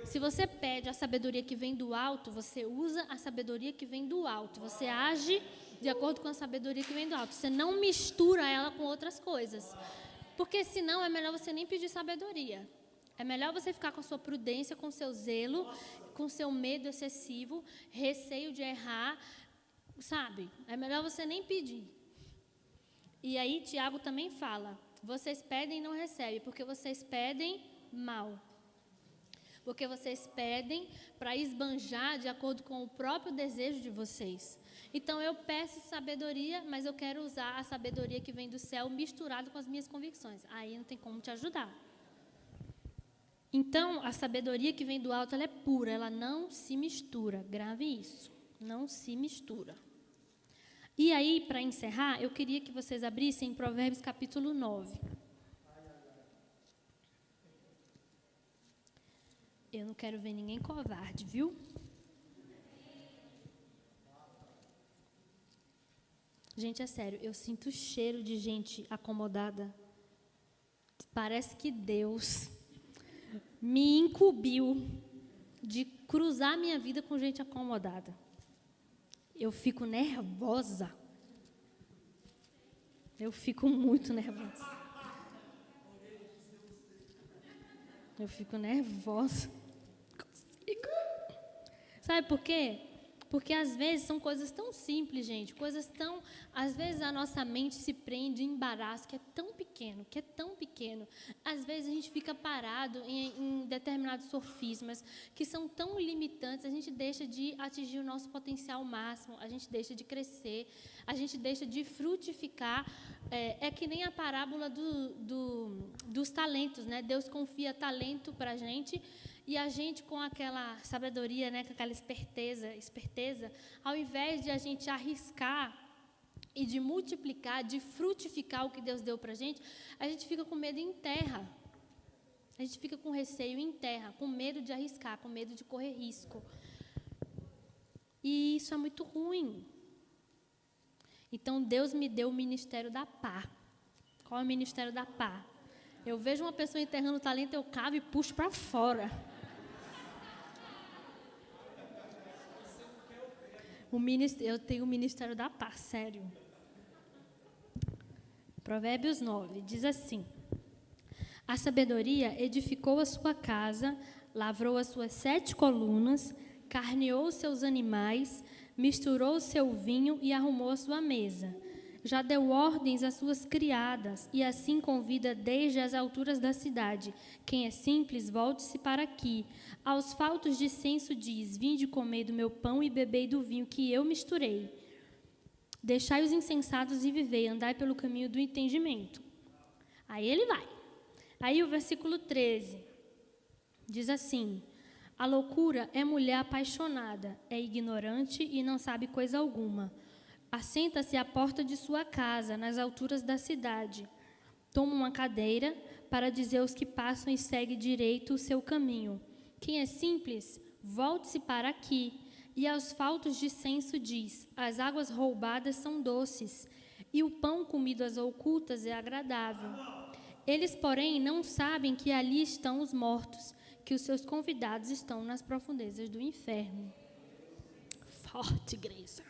Se você pede a sabedoria que vem do alto, você usa a sabedoria que vem do alto. Você age de acordo com a sabedoria que vem do alto. Você não mistura ela com outras coisas. Porque senão é melhor você nem pedir sabedoria. É melhor você ficar com a sua prudência, com o seu zelo, com o seu medo excessivo, receio de errar, sabe? É melhor você nem pedir. E aí Tiago também fala, vocês pedem e não recebem, porque vocês pedem mal. Porque vocês pedem para esbanjar de acordo com o próprio desejo de vocês. Então, eu peço sabedoria, mas eu quero usar a sabedoria que vem do céu misturado com as minhas convicções. Aí não tem como te ajudar. Então, a sabedoria que vem do alto, ela é pura, ela não se mistura. Grave isso, não se mistura. E aí, para encerrar, eu queria que vocês abrissem em Provérbios capítulo 9. Eu não quero ver ninguém covarde, viu? Gente, é sério, eu sinto o cheiro de gente acomodada. Parece que Deus me incumbiu de cruzar minha vida com gente acomodada. Eu fico nervosa. Eu fico muito nervosa. Eu fico nervosa. Sabe por quê? Porque às vezes são coisas tão simples, gente. Coisas tão... Às vezes a nossa mente se prende em embaraço que é tão pequeno, que é tão pequeno. Às vezes a gente fica parado em determinados sofismas que são tão limitantes, a gente deixa de atingir o nosso potencial máximo, a gente deixa de crescer, a gente deixa de frutificar. É que nem a parábola dos talentos, né? Deus confia talento para a gente, e a gente, com aquela sabedoria, né, com aquela esperteza, ao invés de a gente arriscar e de multiplicar, de frutificar o que Deus deu para a gente fica com medo em terra. A gente fica com receio em terra, com medo de arriscar, com medo de correr risco. E isso é muito ruim. Então, Deus me deu o ministério da pá. Qual é o ministério da pá? Eu vejo uma pessoa enterrando talento, eu cavo e puxo para fora. Eu tenho o Ministério da Paz, sério. Provérbios 9, diz assim: a sabedoria edificou a sua casa, lavrou as suas 7 colunas, carneou seus animais, misturou o seu vinho e arrumou a sua mesa. Já deu ordens às suas criadas, e assim convida desde as alturas da cidade. Quem é simples, volte-se para aqui. Aos faltos de senso diz: vinde comer do meu pão e bebei do vinho que eu misturei. Deixai os insensatos e vivei, andai pelo caminho do entendimento. Aí ele vai. Aí o versículo 13 diz assim: a loucura é mulher apaixonada, é ignorante e não sabe coisa alguma. Assenta-se à porta de sua casa, nas alturas da cidade. Toma uma cadeira para dizer aos que passam e segue direito o seu caminho. Quem é simples, volte-se para aqui. E aos faltos de senso diz: as águas roubadas são doces, e o pão comido às ocultas é agradável. Eles, porém, não sabem que ali estão os mortos, que os seus convidados estão nas profundezas do inferno. Forte, igreja.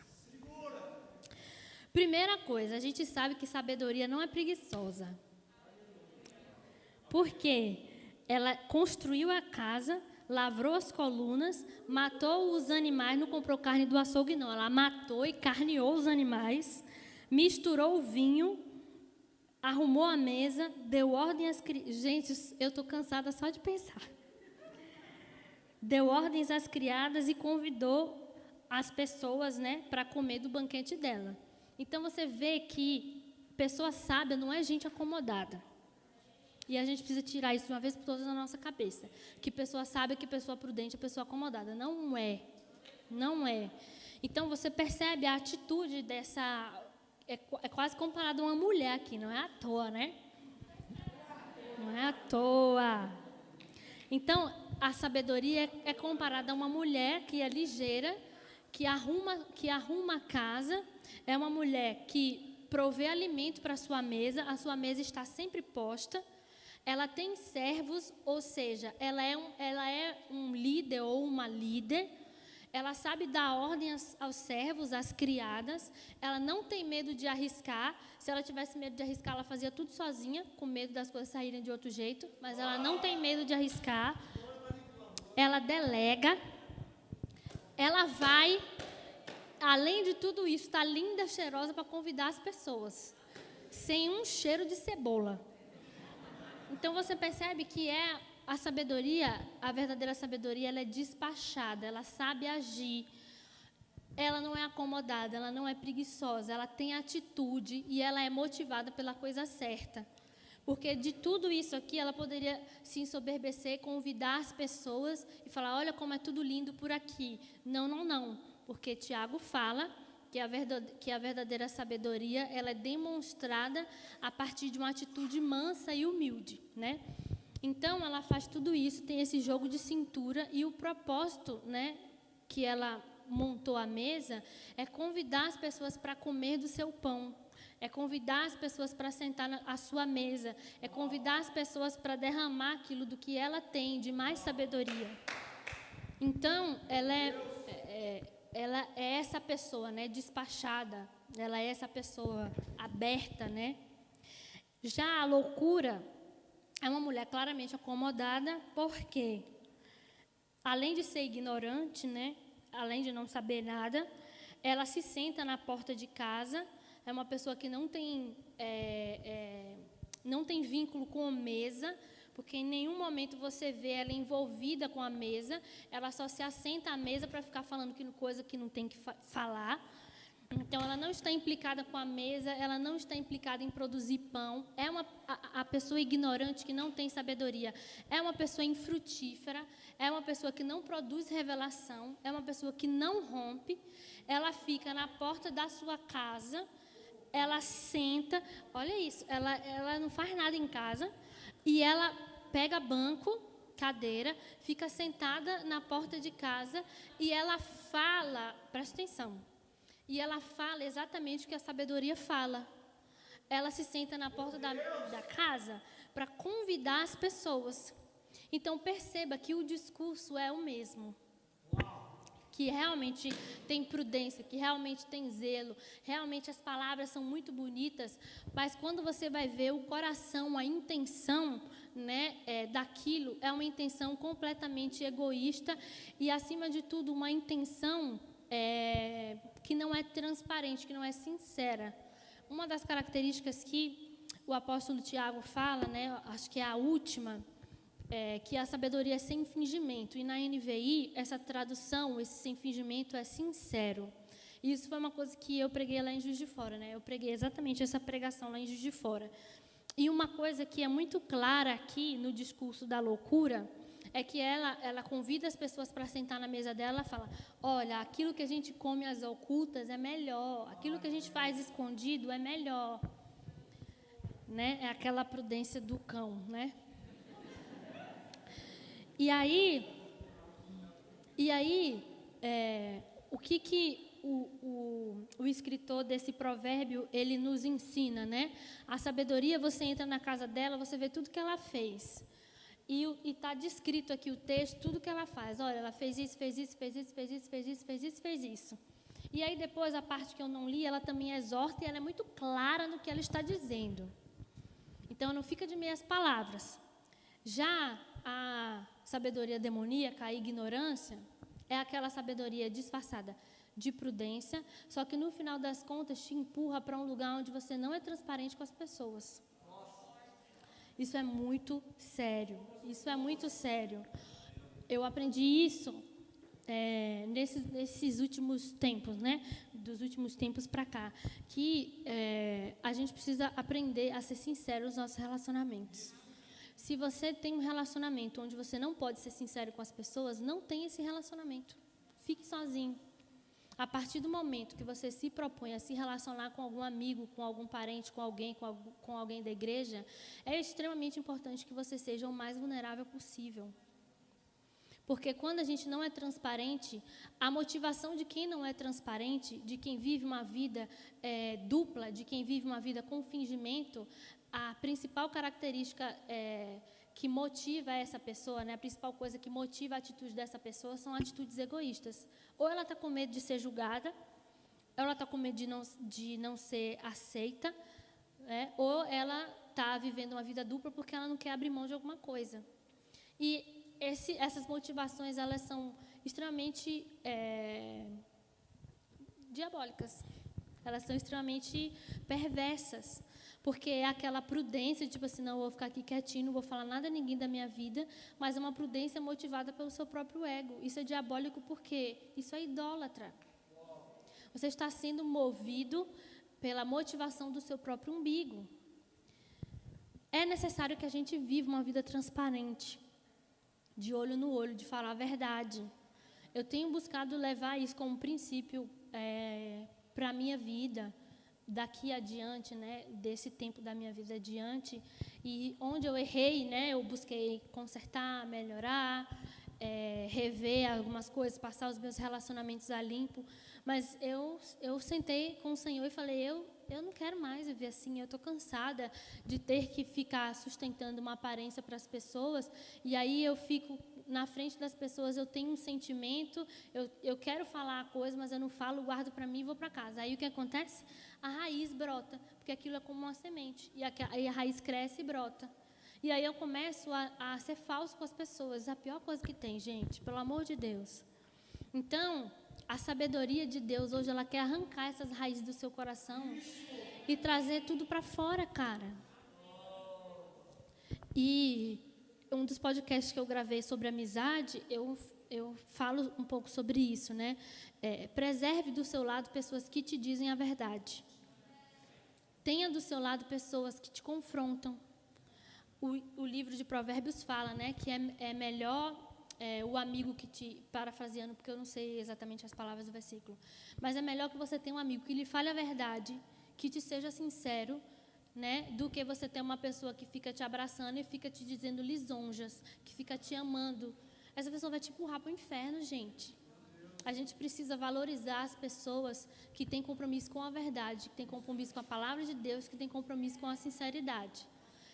Primeira coisa, a gente sabe que sabedoria não é preguiçosa. Porque ela construiu a casa, lavrou as colunas, matou os animais, não comprou carne do açougue, não. Ela matou e carneou os animais, misturou o vinho, arrumou a mesa, deu ordem às criadas. Gente, eu estou cansada só de pensar. Deu ordens às criadas e convidou as pessoas, né, para comer do banquete dela. Então, você vê que pessoa sábia não é gente acomodada. E a gente precisa tirar isso de uma vez por todas da nossa cabeça. Que pessoa sábia, que pessoa prudente, é pessoa acomodada. Não é. Não é. Então, você percebe a atitude dessa... É quase comparado a uma mulher aqui, não é à toa, né? Não é à toa. Então, a sabedoria é comparada a uma mulher que é ligeira, que arruma a casa, é uma mulher que provê alimento para a sua mesa está sempre posta, ela tem servos, ou seja, ela é um líder ou uma líder, ela sabe dar ordem aos servos, às criadas, ela não tem medo de arriscar. Se ela tivesse medo de arriscar, ela fazia tudo sozinha, com medo das coisas saírem de outro jeito, mas ela não tem medo de arriscar, ela delega, ela vai, além de tudo isso, está linda, cheirosa para convidar as pessoas, sem um cheiro de cebola. Então, você percebe que a sabedoria, a verdadeira sabedoria, ela é despachada, ela sabe agir, ela não é acomodada, ela não é preguiçosa, ela tem atitude e ela é motivada pela coisa certa. Porque de tudo isso aqui, ela poderia se ensoberbecer, convidar as pessoas e falar: olha como é tudo lindo por aqui. Não, não, não. Porque Tiago fala que a verdadeira sabedoria ela é demonstrada a partir de uma atitude mansa e humilde, né? Então, ela faz tudo isso, tem esse jogo de cintura, e o propósito, né, que ela montou a mesa é convidar as pessoas para comer do seu pão, é convidar as pessoas para sentar à sua mesa, é convidar as pessoas para derramar aquilo do que ela tem de mais sabedoria. Então, ela é essa pessoa, né, despachada, ela é essa pessoa aberta, né? Já a loucura é uma mulher claramente acomodada, porque, além de ser ignorante, né, além de não saber nada, ela se senta na porta de casa, é uma pessoa que não tem vínculo com a mesa, porque em nenhum momento você vê ela envolvida com a mesa, ela só se assenta à mesa para ficar falando coisa que não tem que falar. Então, ela não está implicada com a mesa, ela não está implicada em produzir pão. A pessoa ignorante que não tem sabedoria é uma pessoa infrutífera, é uma pessoa que não produz revelação, é uma pessoa que não rompe. Ela fica na porta da sua casa, ela senta, olha isso, ela não faz nada em casa, e ela pega banco, cadeira, fica sentada na porta de casa, e ela fala, presta atenção, e ela fala exatamente o que a sabedoria fala. Ela se senta na porta da casa para convidar as pessoas. Então, perceba que o discurso é o mesmo. Que realmente tem prudência, que realmente tem zelo, realmente as palavras são muito bonitas, mas quando você vai ver o coração, a intenção, né, daquilo, é uma intenção completamente egoísta e, acima de tudo, uma intenção que não é transparente, que não é sincera. Uma das características que o apóstolo Tiago fala, né, acho que é a última, que a sabedoria é sem fingimento. E na NVI, essa tradução, esse sem fingimento é sincero. E isso foi uma coisa que eu preguei lá em Juiz de Fora, né? Eu preguei exatamente essa pregação lá em Juiz de Fora. E uma coisa que é muito clara aqui no discurso da loucura é que ela convida as pessoas para sentar na mesa dela e fala: olha, aquilo que a gente come às ocultas é melhor, aquilo que a gente faz escondido é melhor. Né? É aquela prudência do cão, né? E aí, o que o escritor desse provérbio, ele nos ensina, né? A sabedoria, você entra na casa dela, você vê tudo que ela fez. E está descrito aqui o texto, tudo que ela faz. Olha, ela fez isso, fez isso, fez isso, fez isso, fez isso, fez isso, fez isso. E aí depois, a parte que eu não li, ela também exorta e ela é muito clara no que ela está dizendo. Então, não fica de meias palavras. Já a sabedoria demoníaca, a ignorância, é aquela sabedoria disfarçada de prudência, só que no final das contas te empurra para um lugar onde você não é transparente com as pessoas. Isso é muito sério. Isso é muito sério. Eu aprendi isso nesses últimos tempos, né? Dos últimos tempos para cá, que a gente precisa aprender a ser sincero nos nossos relacionamentos. Se você tem um relacionamento onde você não pode ser sincero com as pessoas, não tenha esse relacionamento. Fique sozinho. A partir do momento que você se propõe a se relacionar com algum amigo, com algum parente, com alguém da igreja, é extremamente importante que você seja o mais vulnerável possível. Porque quando a gente não é transparente, a motivação de quem não é transparente, de quem vive uma vida dupla, de quem vive uma vida com fingimento, a principal característica que motiva essa pessoa, né, a principal coisa que motiva a atitude dessa pessoa são atitudes egoístas. Ou ela está com medo de ser julgada, ou ela está com medo de não ser aceita, ou ela está vivendo uma vida dupla porque ela não quer abrir mão de alguma coisa. E essas motivações, elas são extremamente diabólicas. Elas são extremamente perversas. Porque é aquela prudência, tipo assim, não, eu vou ficar aqui quietinho, não vou falar nada a ninguém da minha vida, mas é uma prudência motivada pelo seu próprio ego. Isso é diabólico porque isso é idólatra. Você está sendo movido pela motivação do seu próprio umbigo. É necessário que a gente viva uma vida transparente, de olho no olho, de falar a verdade. Eu tenho buscado levar isso como princípio para a minha vida, daqui adiante, né, desse tempo da minha vida adiante, e onde eu errei, né, eu busquei consertar, melhorar, rever algumas coisas, passar os meus relacionamentos a limpo, mas eu sentei com o Senhor e falei, eu não quero mais viver assim, eu estou cansada de ter que ficar sustentando uma aparência para as pessoas, e aí eu fico na frente das pessoas, eu tenho um sentimento, eu quero falar a coisa, mas eu não falo, guardo para mim e vou para casa. Aí o que acontece? A raiz brota, porque aquilo é como uma semente, e aí a raiz cresce e brota. E aí eu começo a ser falso com as pessoas, a pior coisa que tem, gente, pelo amor de Deus. Então, a sabedoria de Deus hoje, ela quer arrancar essas raízes do seu coração e trazer tudo para fora, cara. E um dos podcasts que eu gravei sobre amizade, eu falo um pouco sobre isso, né? Preserve do seu lado pessoas que te dizem a verdade. Tenha do seu lado pessoas que te confrontam. O livro de Provérbios fala, né, que é melhor o amigo que te... Parafraseando, porque eu não sei exatamente as palavras do versículo. Mas é melhor que você tenha um amigo que lhe fale a verdade, que te seja sincero, né, do que você ter uma pessoa que fica te abraçando e fica te dizendo lisonjas, que fica te amando. Essa pessoa vai te empurrar para o inferno, gente. A gente precisa valorizar as pessoas que têm compromisso com a verdade, que têm compromisso com a palavra de Deus, que têm compromisso com a sinceridade.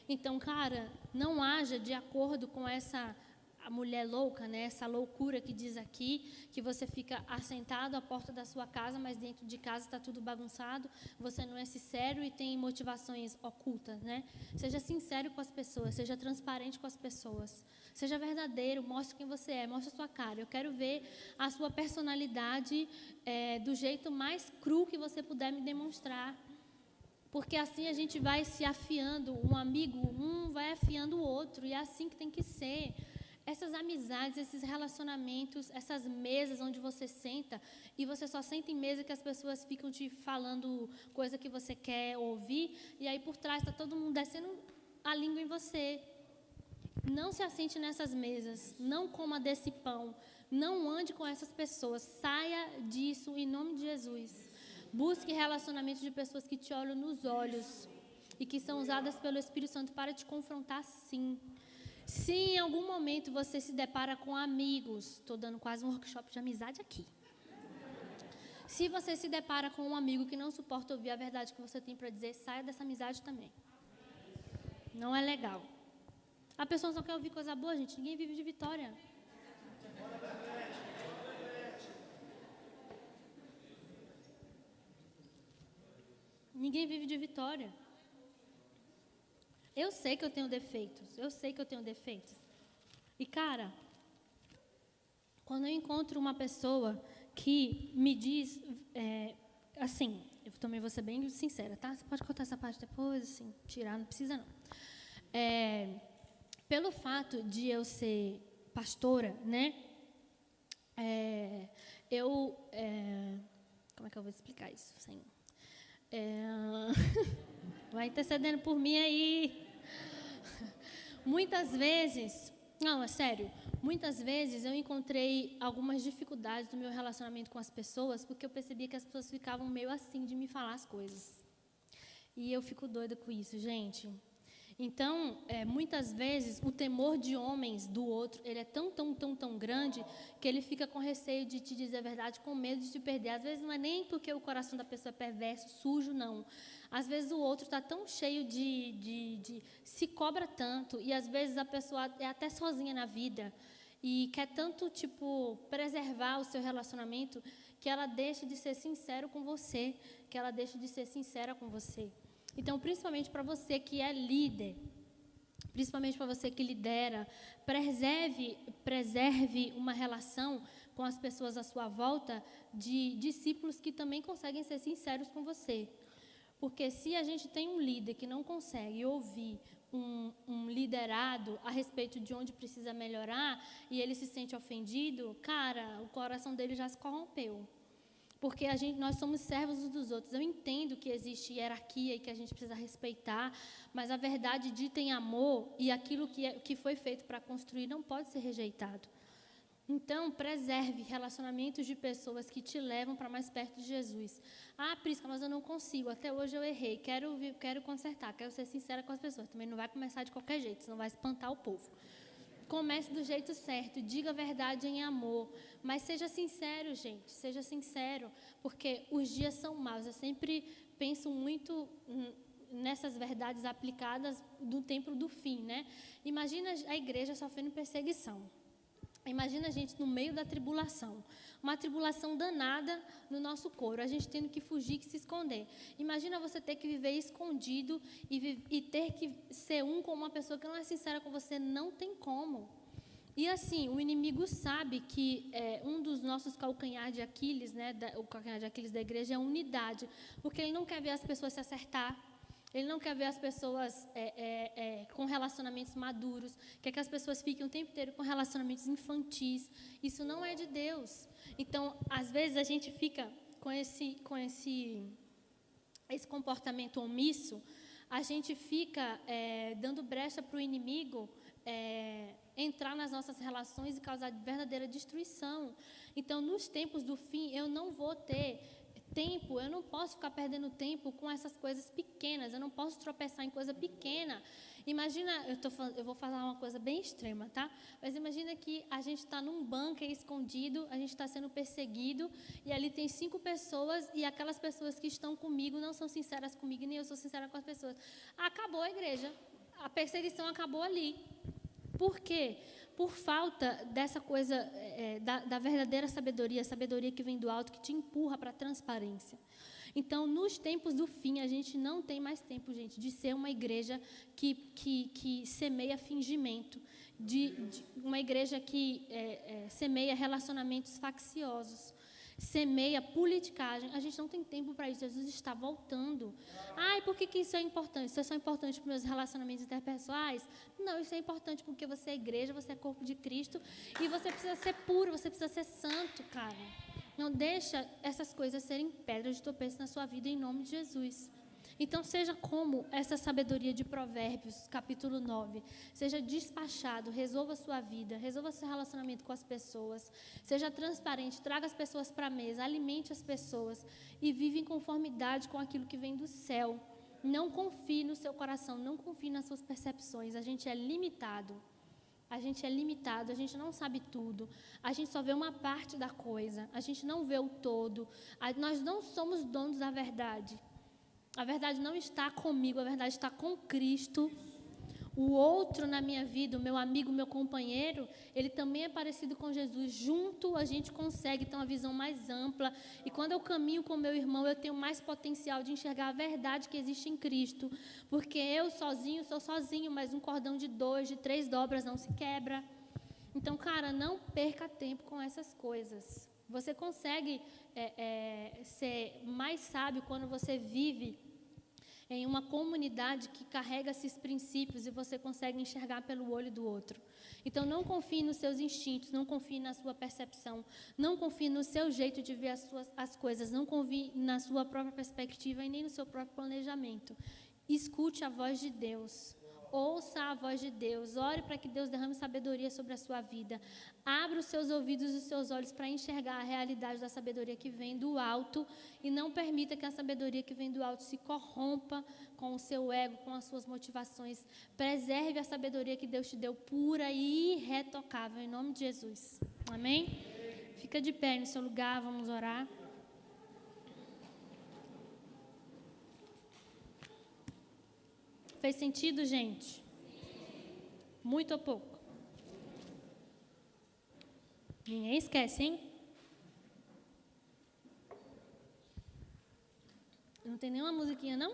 Então, cara, não haja de acordo com a mulher louca, né? Essa loucura que diz aqui, que você fica assentado à porta da sua casa, mas dentro de casa está tudo bagunçado, você não é sincero e tem motivações ocultas, né? Seja sincero com as pessoas, seja transparente com as pessoas, seja verdadeiro, mostre quem você é, mostre a sua cara. Eu quero ver a sua personalidade do jeito mais cru que você puder me demonstrar. Porque assim a gente vai se afiando, um amigo, vai afiando o outro, e é assim que tem que ser. Essas amizades, esses relacionamentos, essas mesas onde você senta, e você só senta em mesa que as pessoas ficam te falando coisa que você quer ouvir, e aí por trás está todo mundo descendo a língua em você. Não se assente nessas mesas, não coma desse pão, não ande com essas pessoas, saia disso em nome de Jesus. Busque relacionamentos de pessoas que te olham nos olhos e que são usadas pelo Espírito Santo para te confrontar, sim. Se em algum momento você se depara com amigos, estou dando quase um workshop de amizade aqui. Se você se depara com um amigo que não suporta ouvir a verdade que você tem para dizer, saia dessa amizade também. Não é legal. A pessoa só quer ouvir coisa boa, gente. Ninguém vive de vitória. Ninguém vive de vitória. Eu sei que eu tenho defeitos. E, cara, quando eu encontro uma pessoa que me diz, assim, eu também vou ser bem sincera, tá? Você pode cortar essa parte depois, assim, tirar, não precisa não. Pelo fato de eu ser pastora, né? Como é que eu vou explicar isso? Sem... vai intercedendo por mim aí. Muitas vezes eu encontrei algumas dificuldades no meu relacionamento com as pessoas, porque eu percebia que as pessoas ficavam meio assim de me falar as coisas. E eu fico doida com isso, gente. Então, muitas vezes, o temor de homens do outro, ele é tão grande, que ele fica com receio de te dizer a verdade, com medo de te perder. Às vezes, não é nem porque o coração da pessoa é perverso, sujo, não. Às vezes, o outro está tão cheio de se cobra tanto, e às vezes a pessoa é até sozinha na vida, e quer tanto, preservar o seu relacionamento, que ela deixa de ser sincera com você, que ela deixa de ser sincera com você. Então, principalmente para você que é líder, principalmente para você que lidera, preserve uma relação com as pessoas à sua volta de discípulos que também conseguem ser sinceros com você. Porque se a gente tem um líder que não consegue ouvir um liderado a respeito de onde precisa melhorar e ele se sente ofendido, cara, o coração dele já se corrompeu. Porque nós somos servos uns dos outros. Eu entendo que existe hierarquia e que a gente precisa respeitar, mas a verdade dita em amor e aquilo que foi feito para construir não pode ser rejeitado. Então, preserve relacionamentos de pessoas que te levam para mais perto de Jesus. Ah, Prisca, mas eu não consigo, até hoje eu errei, quero consertar, quero ser sincera com as pessoas. Também não vai começar de qualquer jeito, senão vai espantar o povo. Comece do jeito certo, diga a verdade em amor, mas seja sincero, gente, seja sincero, porque os dias são maus. Eu sempre penso muito nessas verdades aplicadas do tempo do fim, né? Imagina a igreja sofrendo perseguição. Imagina a gente no meio da tribulação, uma tribulação danada no nosso corpo, a gente tendo que fugir, que se esconder. Imagina você ter que viver escondido e ter que ser com uma pessoa que não é sincera com você, não tem como. E assim, o inimigo sabe que um dos nossos calcanhares de Aquiles, né, o calcanhar de Aquiles da igreja é a unidade, porque ele não quer ver as pessoas se acertar. Ele não quer ver as pessoas com relacionamentos maduros, quer que as pessoas fiquem o tempo inteiro com relacionamentos infantis. Isso não é de Deus. Então, às vezes, a gente fica com esse comportamento omisso, a gente fica dando brecha para o inimigo entrar nas nossas relações e causar verdadeira destruição. Então, nos tempos do fim, eu não vou ter tempo, eu não posso ficar perdendo tempo com essas coisas pequenas, eu não posso tropeçar em coisa pequena. Imagina, eu vou falar uma coisa bem extrema, tá? Mas imagina que a gente está num bunker escondido, a gente está sendo perseguido, e ali tem 5 pessoas, e aquelas pessoas que estão comigo não são sinceras comigo, nem eu sou sincera com as pessoas. Acabou a igreja. a perseguição acabou ali. Por quê? Por falta dessa coisa, da verdadeira sabedoria, a sabedoria que vem do alto, que te empurra para a transparência. Então, nos tempos do fim, a gente não tem mais tempo, gente, de ser uma igreja que semeia fingimento, de uma igreja que semeia relacionamentos facciosos, semeia politicagem. A gente não tem tempo para isso. Jesus está voltando. Ai, por que isso é importante? Isso é só importante para os meus relacionamentos interpessoais? Não, isso é importante porque você é igreja, você é corpo de Cristo e você precisa ser puro, você precisa ser santo, cara. Não deixa essas coisas serem pedras de tropeço na sua vida, em nome de Jesus. Então, seja como essa sabedoria de Provérbios, capítulo 9. Seja despachado, resolva a sua vida, resolva seu relacionamento com as pessoas. Seja transparente, traga as pessoas para a mesa, alimente as pessoas e vive em conformidade com aquilo que vem do céu. Não confie no seu coração, não confie nas suas percepções. A gente é limitado. A gente é limitado, a gente não sabe tudo. A gente só vê uma parte da coisa. A gente não vê o todo. Nós não somos donos da verdade. A verdade não está comigo, a verdade está com Cristo. O outro na minha vida, o meu amigo, o meu companheiro, ele também é parecido com Jesus. Junto a gente consegue ter uma visão mais ampla. E quando eu caminho com meu irmão, eu tenho mais potencial de enxergar a verdade que existe em Cristo. Porque eu sozinho sou sozinho, mas um cordão de 2, de 3 dobras não se quebra. Então, cara, não perca tempo com essas coisas. Você consegue ser mais sábio quando você vive em uma comunidade que carrega esses princípios e você consegue enxergar pelo olho do outro. Então, não confie nos seus instintos, não confie na sua percepção, não confie no seu jeito de ver as coisas, não confie na sua própria perspectiva e nem no seu próprio planejamento. Escute a voz de Deus. Ouça a voz de Deus, ore para que Deus derrame sabedoria sobre a sua vida. Abra os seus ouvidos e os seus olhos para enxergar a realidade da sabedoria que vem do alto e não permita que a sabedoria que vem do alto se corrompa com o seu ego, com as suas motivações. Preserve a sabedoria que Deus te deu pura e irretocável, em nome de Jesus. Amém? Fica de pé no seu lugar, vamos orar. Fez sentido, gente? Muito ou pouco? Ninguém esquece, hein? Não tem nenhuma musiquinha, não?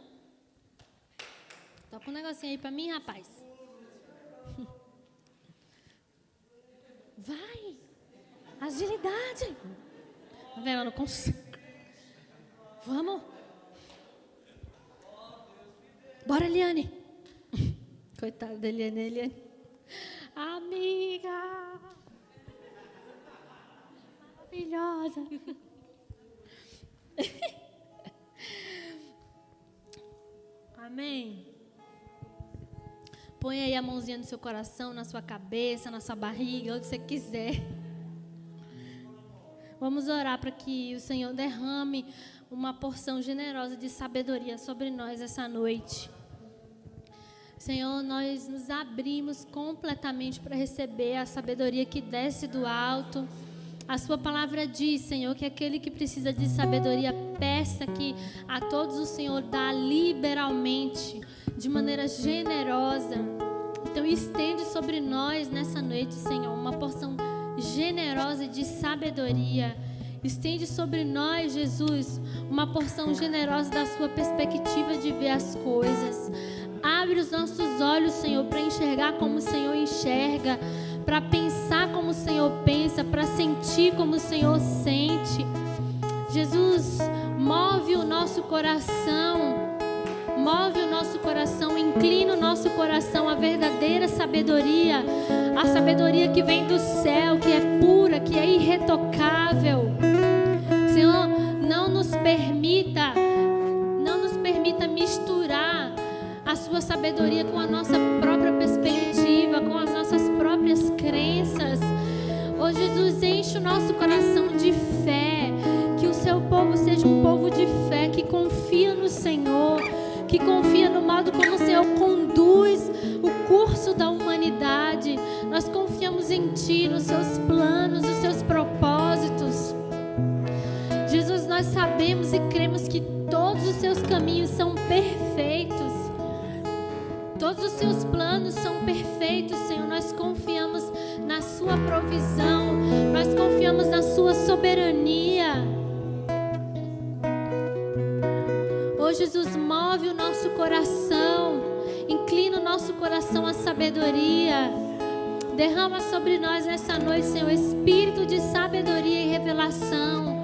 Toca um negocinho aí pra mim, rapaz. Vai! Agilidade! Tá vendo? Eu não consigo. Vamos! Bora, Eliane! Coitada da Eliane. Amiga! Maravilhosa! Amém? Põe aí a mãozinha no seu coração, na sua cabeça, na sua barriga, onde você quiser. Vamos orar para que o Senhor derrame uma porção generosa de sabedoria sobre nós essa noite. Senhor, nós nos abrimos completamente para receber a sabedoria que desce do alto. A sua palavra diz, Senhor, que aquele que precisa de sabedoria, peça que a todos o Senhor dá liberalmente, de maneira generosa. Então, estende sobre nós nessa noite, Senhor, uma porção generosa de sabedoria. Estende sobre nós, Jesus, uma porção generosa da sua perspectiva de ver as coisas. Abre os nossos olhos, Senhor, para enxergar como o Senhor enxerga, para pensar como o Senhor pensa, para sentir como o Senhor sente. Jesus, move o nosso coração, inclina o nosso coração à verdadeira sabedoria, a sabedoria que vem do céu, que é pura, que é irretocável. Senhor, não nos permita misturar a sua sabedoria com a nossa própria perspectiva, com as nossas próprias crenças. Oh Jesus, enche o nosso coração de fé, que o seu povo seja um povo de fé, que confia no Senhor, que confia no modo como o Senhor conduz o curso da humanidade. Nós confiamos em Ti, nos seus planos, nos seus propósitos. Jesus, nós sabemos e cremos que todos os seus caminhos são perfeitos. Todos os seus planos são perfeitos, Senhor. Nós confiamos na sua provisão, nós confiamos na sua soberania. Oh, Jesus, move o nosso coração, inclina o nosso coração à sabedoria. Derrama sobre nós nessa noite, Senhor, espírito de sabedoria e revelação.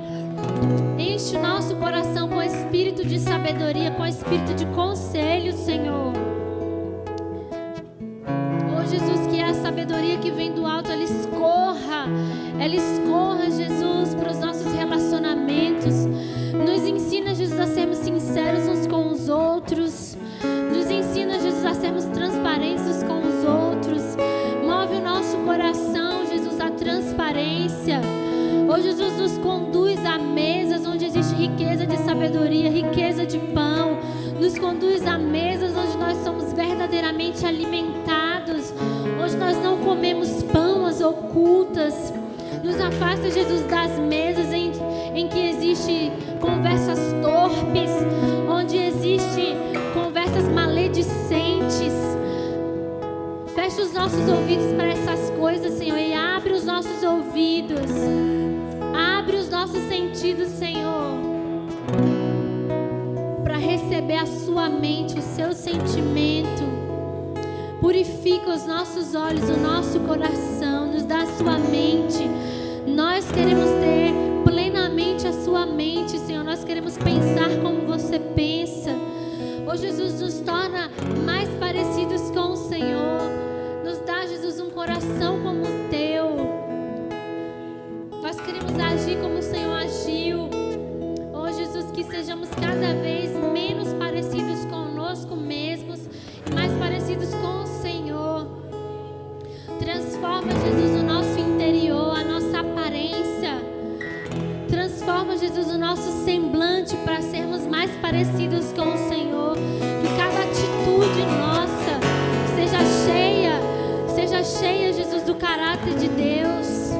Enche o nosso coração com espírito de sabedoria, com espírito de conselho, Senhor. Oh, Jesus, que é a sabedoria que vem do alto, ela escorra, Jesus, para os nossos relacionamentos. Nos ensina, Jesus, a sermos sinceros uns com os outros. Nos ensina, Jesus, a sermos transparentes uns com os outros. Move o nosso coração, Jesus, a transparência. Oh, Jesus, nos conduz a mesas onde existe riqueza de sabedoria, riqueza de pão. Nos conduz a mesas onde nós somos verdadeiramente alimentados, onde nós não comemos pão às ocultas. Nos afasta, Jesus, das mesas em que existe conversas torpes, onde existe conversas maledicentes. Fecha os nossos ouvidos para essas coisas, Senhor, e abre os nossos ouvidos. Abre os nossos sentidos, Senhor, para receber a sua mente, o seu sentimento. Purifica os nossos olhos, o nosso coração, nos dá a sua mente. Nós queremos ter plenamente a sua mente, Senhor. Nós queremos pensar como você pensa. Oh, Jesus, nos torna mais parecidos com o Senhor. Nos dá, Jesus, um coração como o teu. Nós queremos agir como o Senhor agiu. Oh, Jesus, que sejamos cada vez menos parecidos conosco mesmos e mais parecidos com o Senhor. Transforma, Jesus, o nosso interior, a nossa aparência. Transforma, Jesus, o nosso semblante para sermos mais parecidos com o Senhor. Que cada atitude nossa seja cheia, Jesus, do caráter de Deus.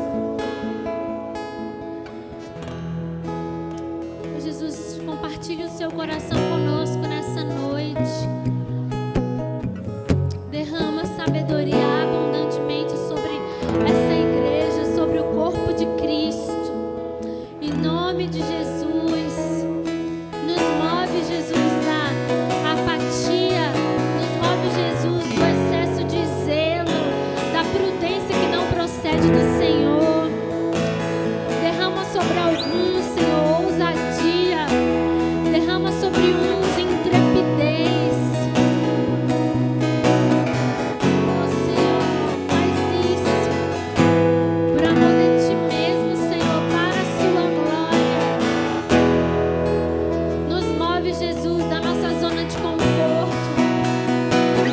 Jesus, compartilhe o seu coração conosco nessa noite. Derrama sabedoria abundantemente sobre essa igreja, sobre o corpo de Cristo. Em nome de Jesus, nos move, Jesus, da apatia, nos move, Jesus, do excesso de zelo, da prudência que não procede do Senhor. Derrama sobre alguns, Senhor, ousadia. Derrama sobre uns intrepidez. Oh, Senhor, faz isso por amor de Ti mesmo, Senhor, para a Sua glória. Nos move, Jesus, da nossa zona de conforto. Oh,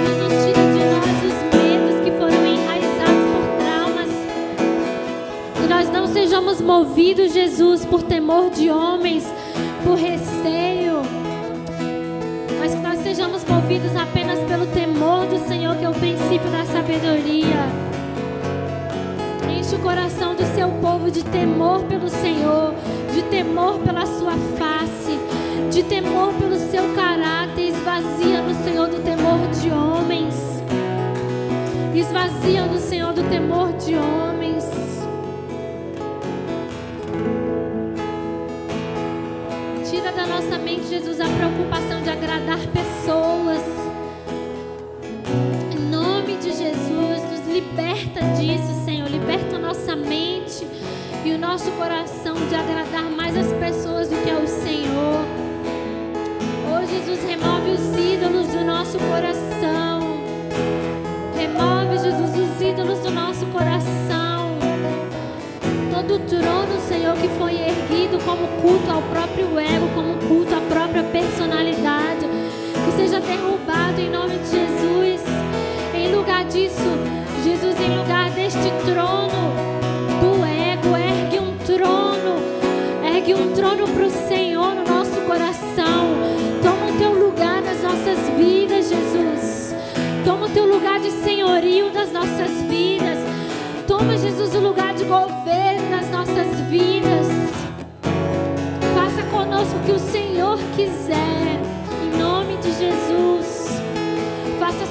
Jesus, tira de nós os medos que foram enraizados por traumas. Que nós não sejamos movidos, Jesus, por temor de homens, por receio, mas que nós sejamos movidos apenas pelo temor do Senhor, que é o princípio da sabedoria. Enche o coração do seu povo de temor pelo Senhor, de temor pela sua face, de temor pelo seu caráter. Esvazia no Senhor do temor de homens. Esvazia no Senhor do temor de homens. Tira da nossa mente, Jesus, a preocupação de agradar pessoas. Em nome de Jesus, nos liberta disso, Senhor. Liberta a nossa mente e o nosso coração de agradar mais as pessoas do que ao Senhor. Oh, Jesus, remove os ídolos do nosso coração. Remove, Jesus, os ídolos do nosso coração. Todo trono, Senhor, que foi erguido como culto ao próprio ego, como culto à própria personalidade, que seja derrubado em nome de Jesus. Em lugar disso, Jesus, em lugar deste trono do ego, ergue um trono para o Senhor no nosso coração. Toma o teu lugar nas nossas vidas, Jesus. Toma o teu lugar de senhorio das nossas vidas. Toma, Jesus, o lugar de governo nas nossas vidas. Faça conosco o que o Senhor quiser, em nome de Jesus. Faça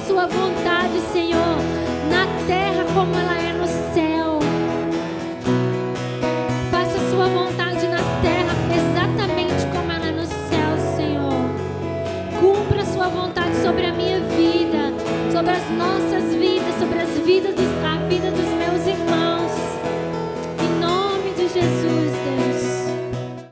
vida dos meus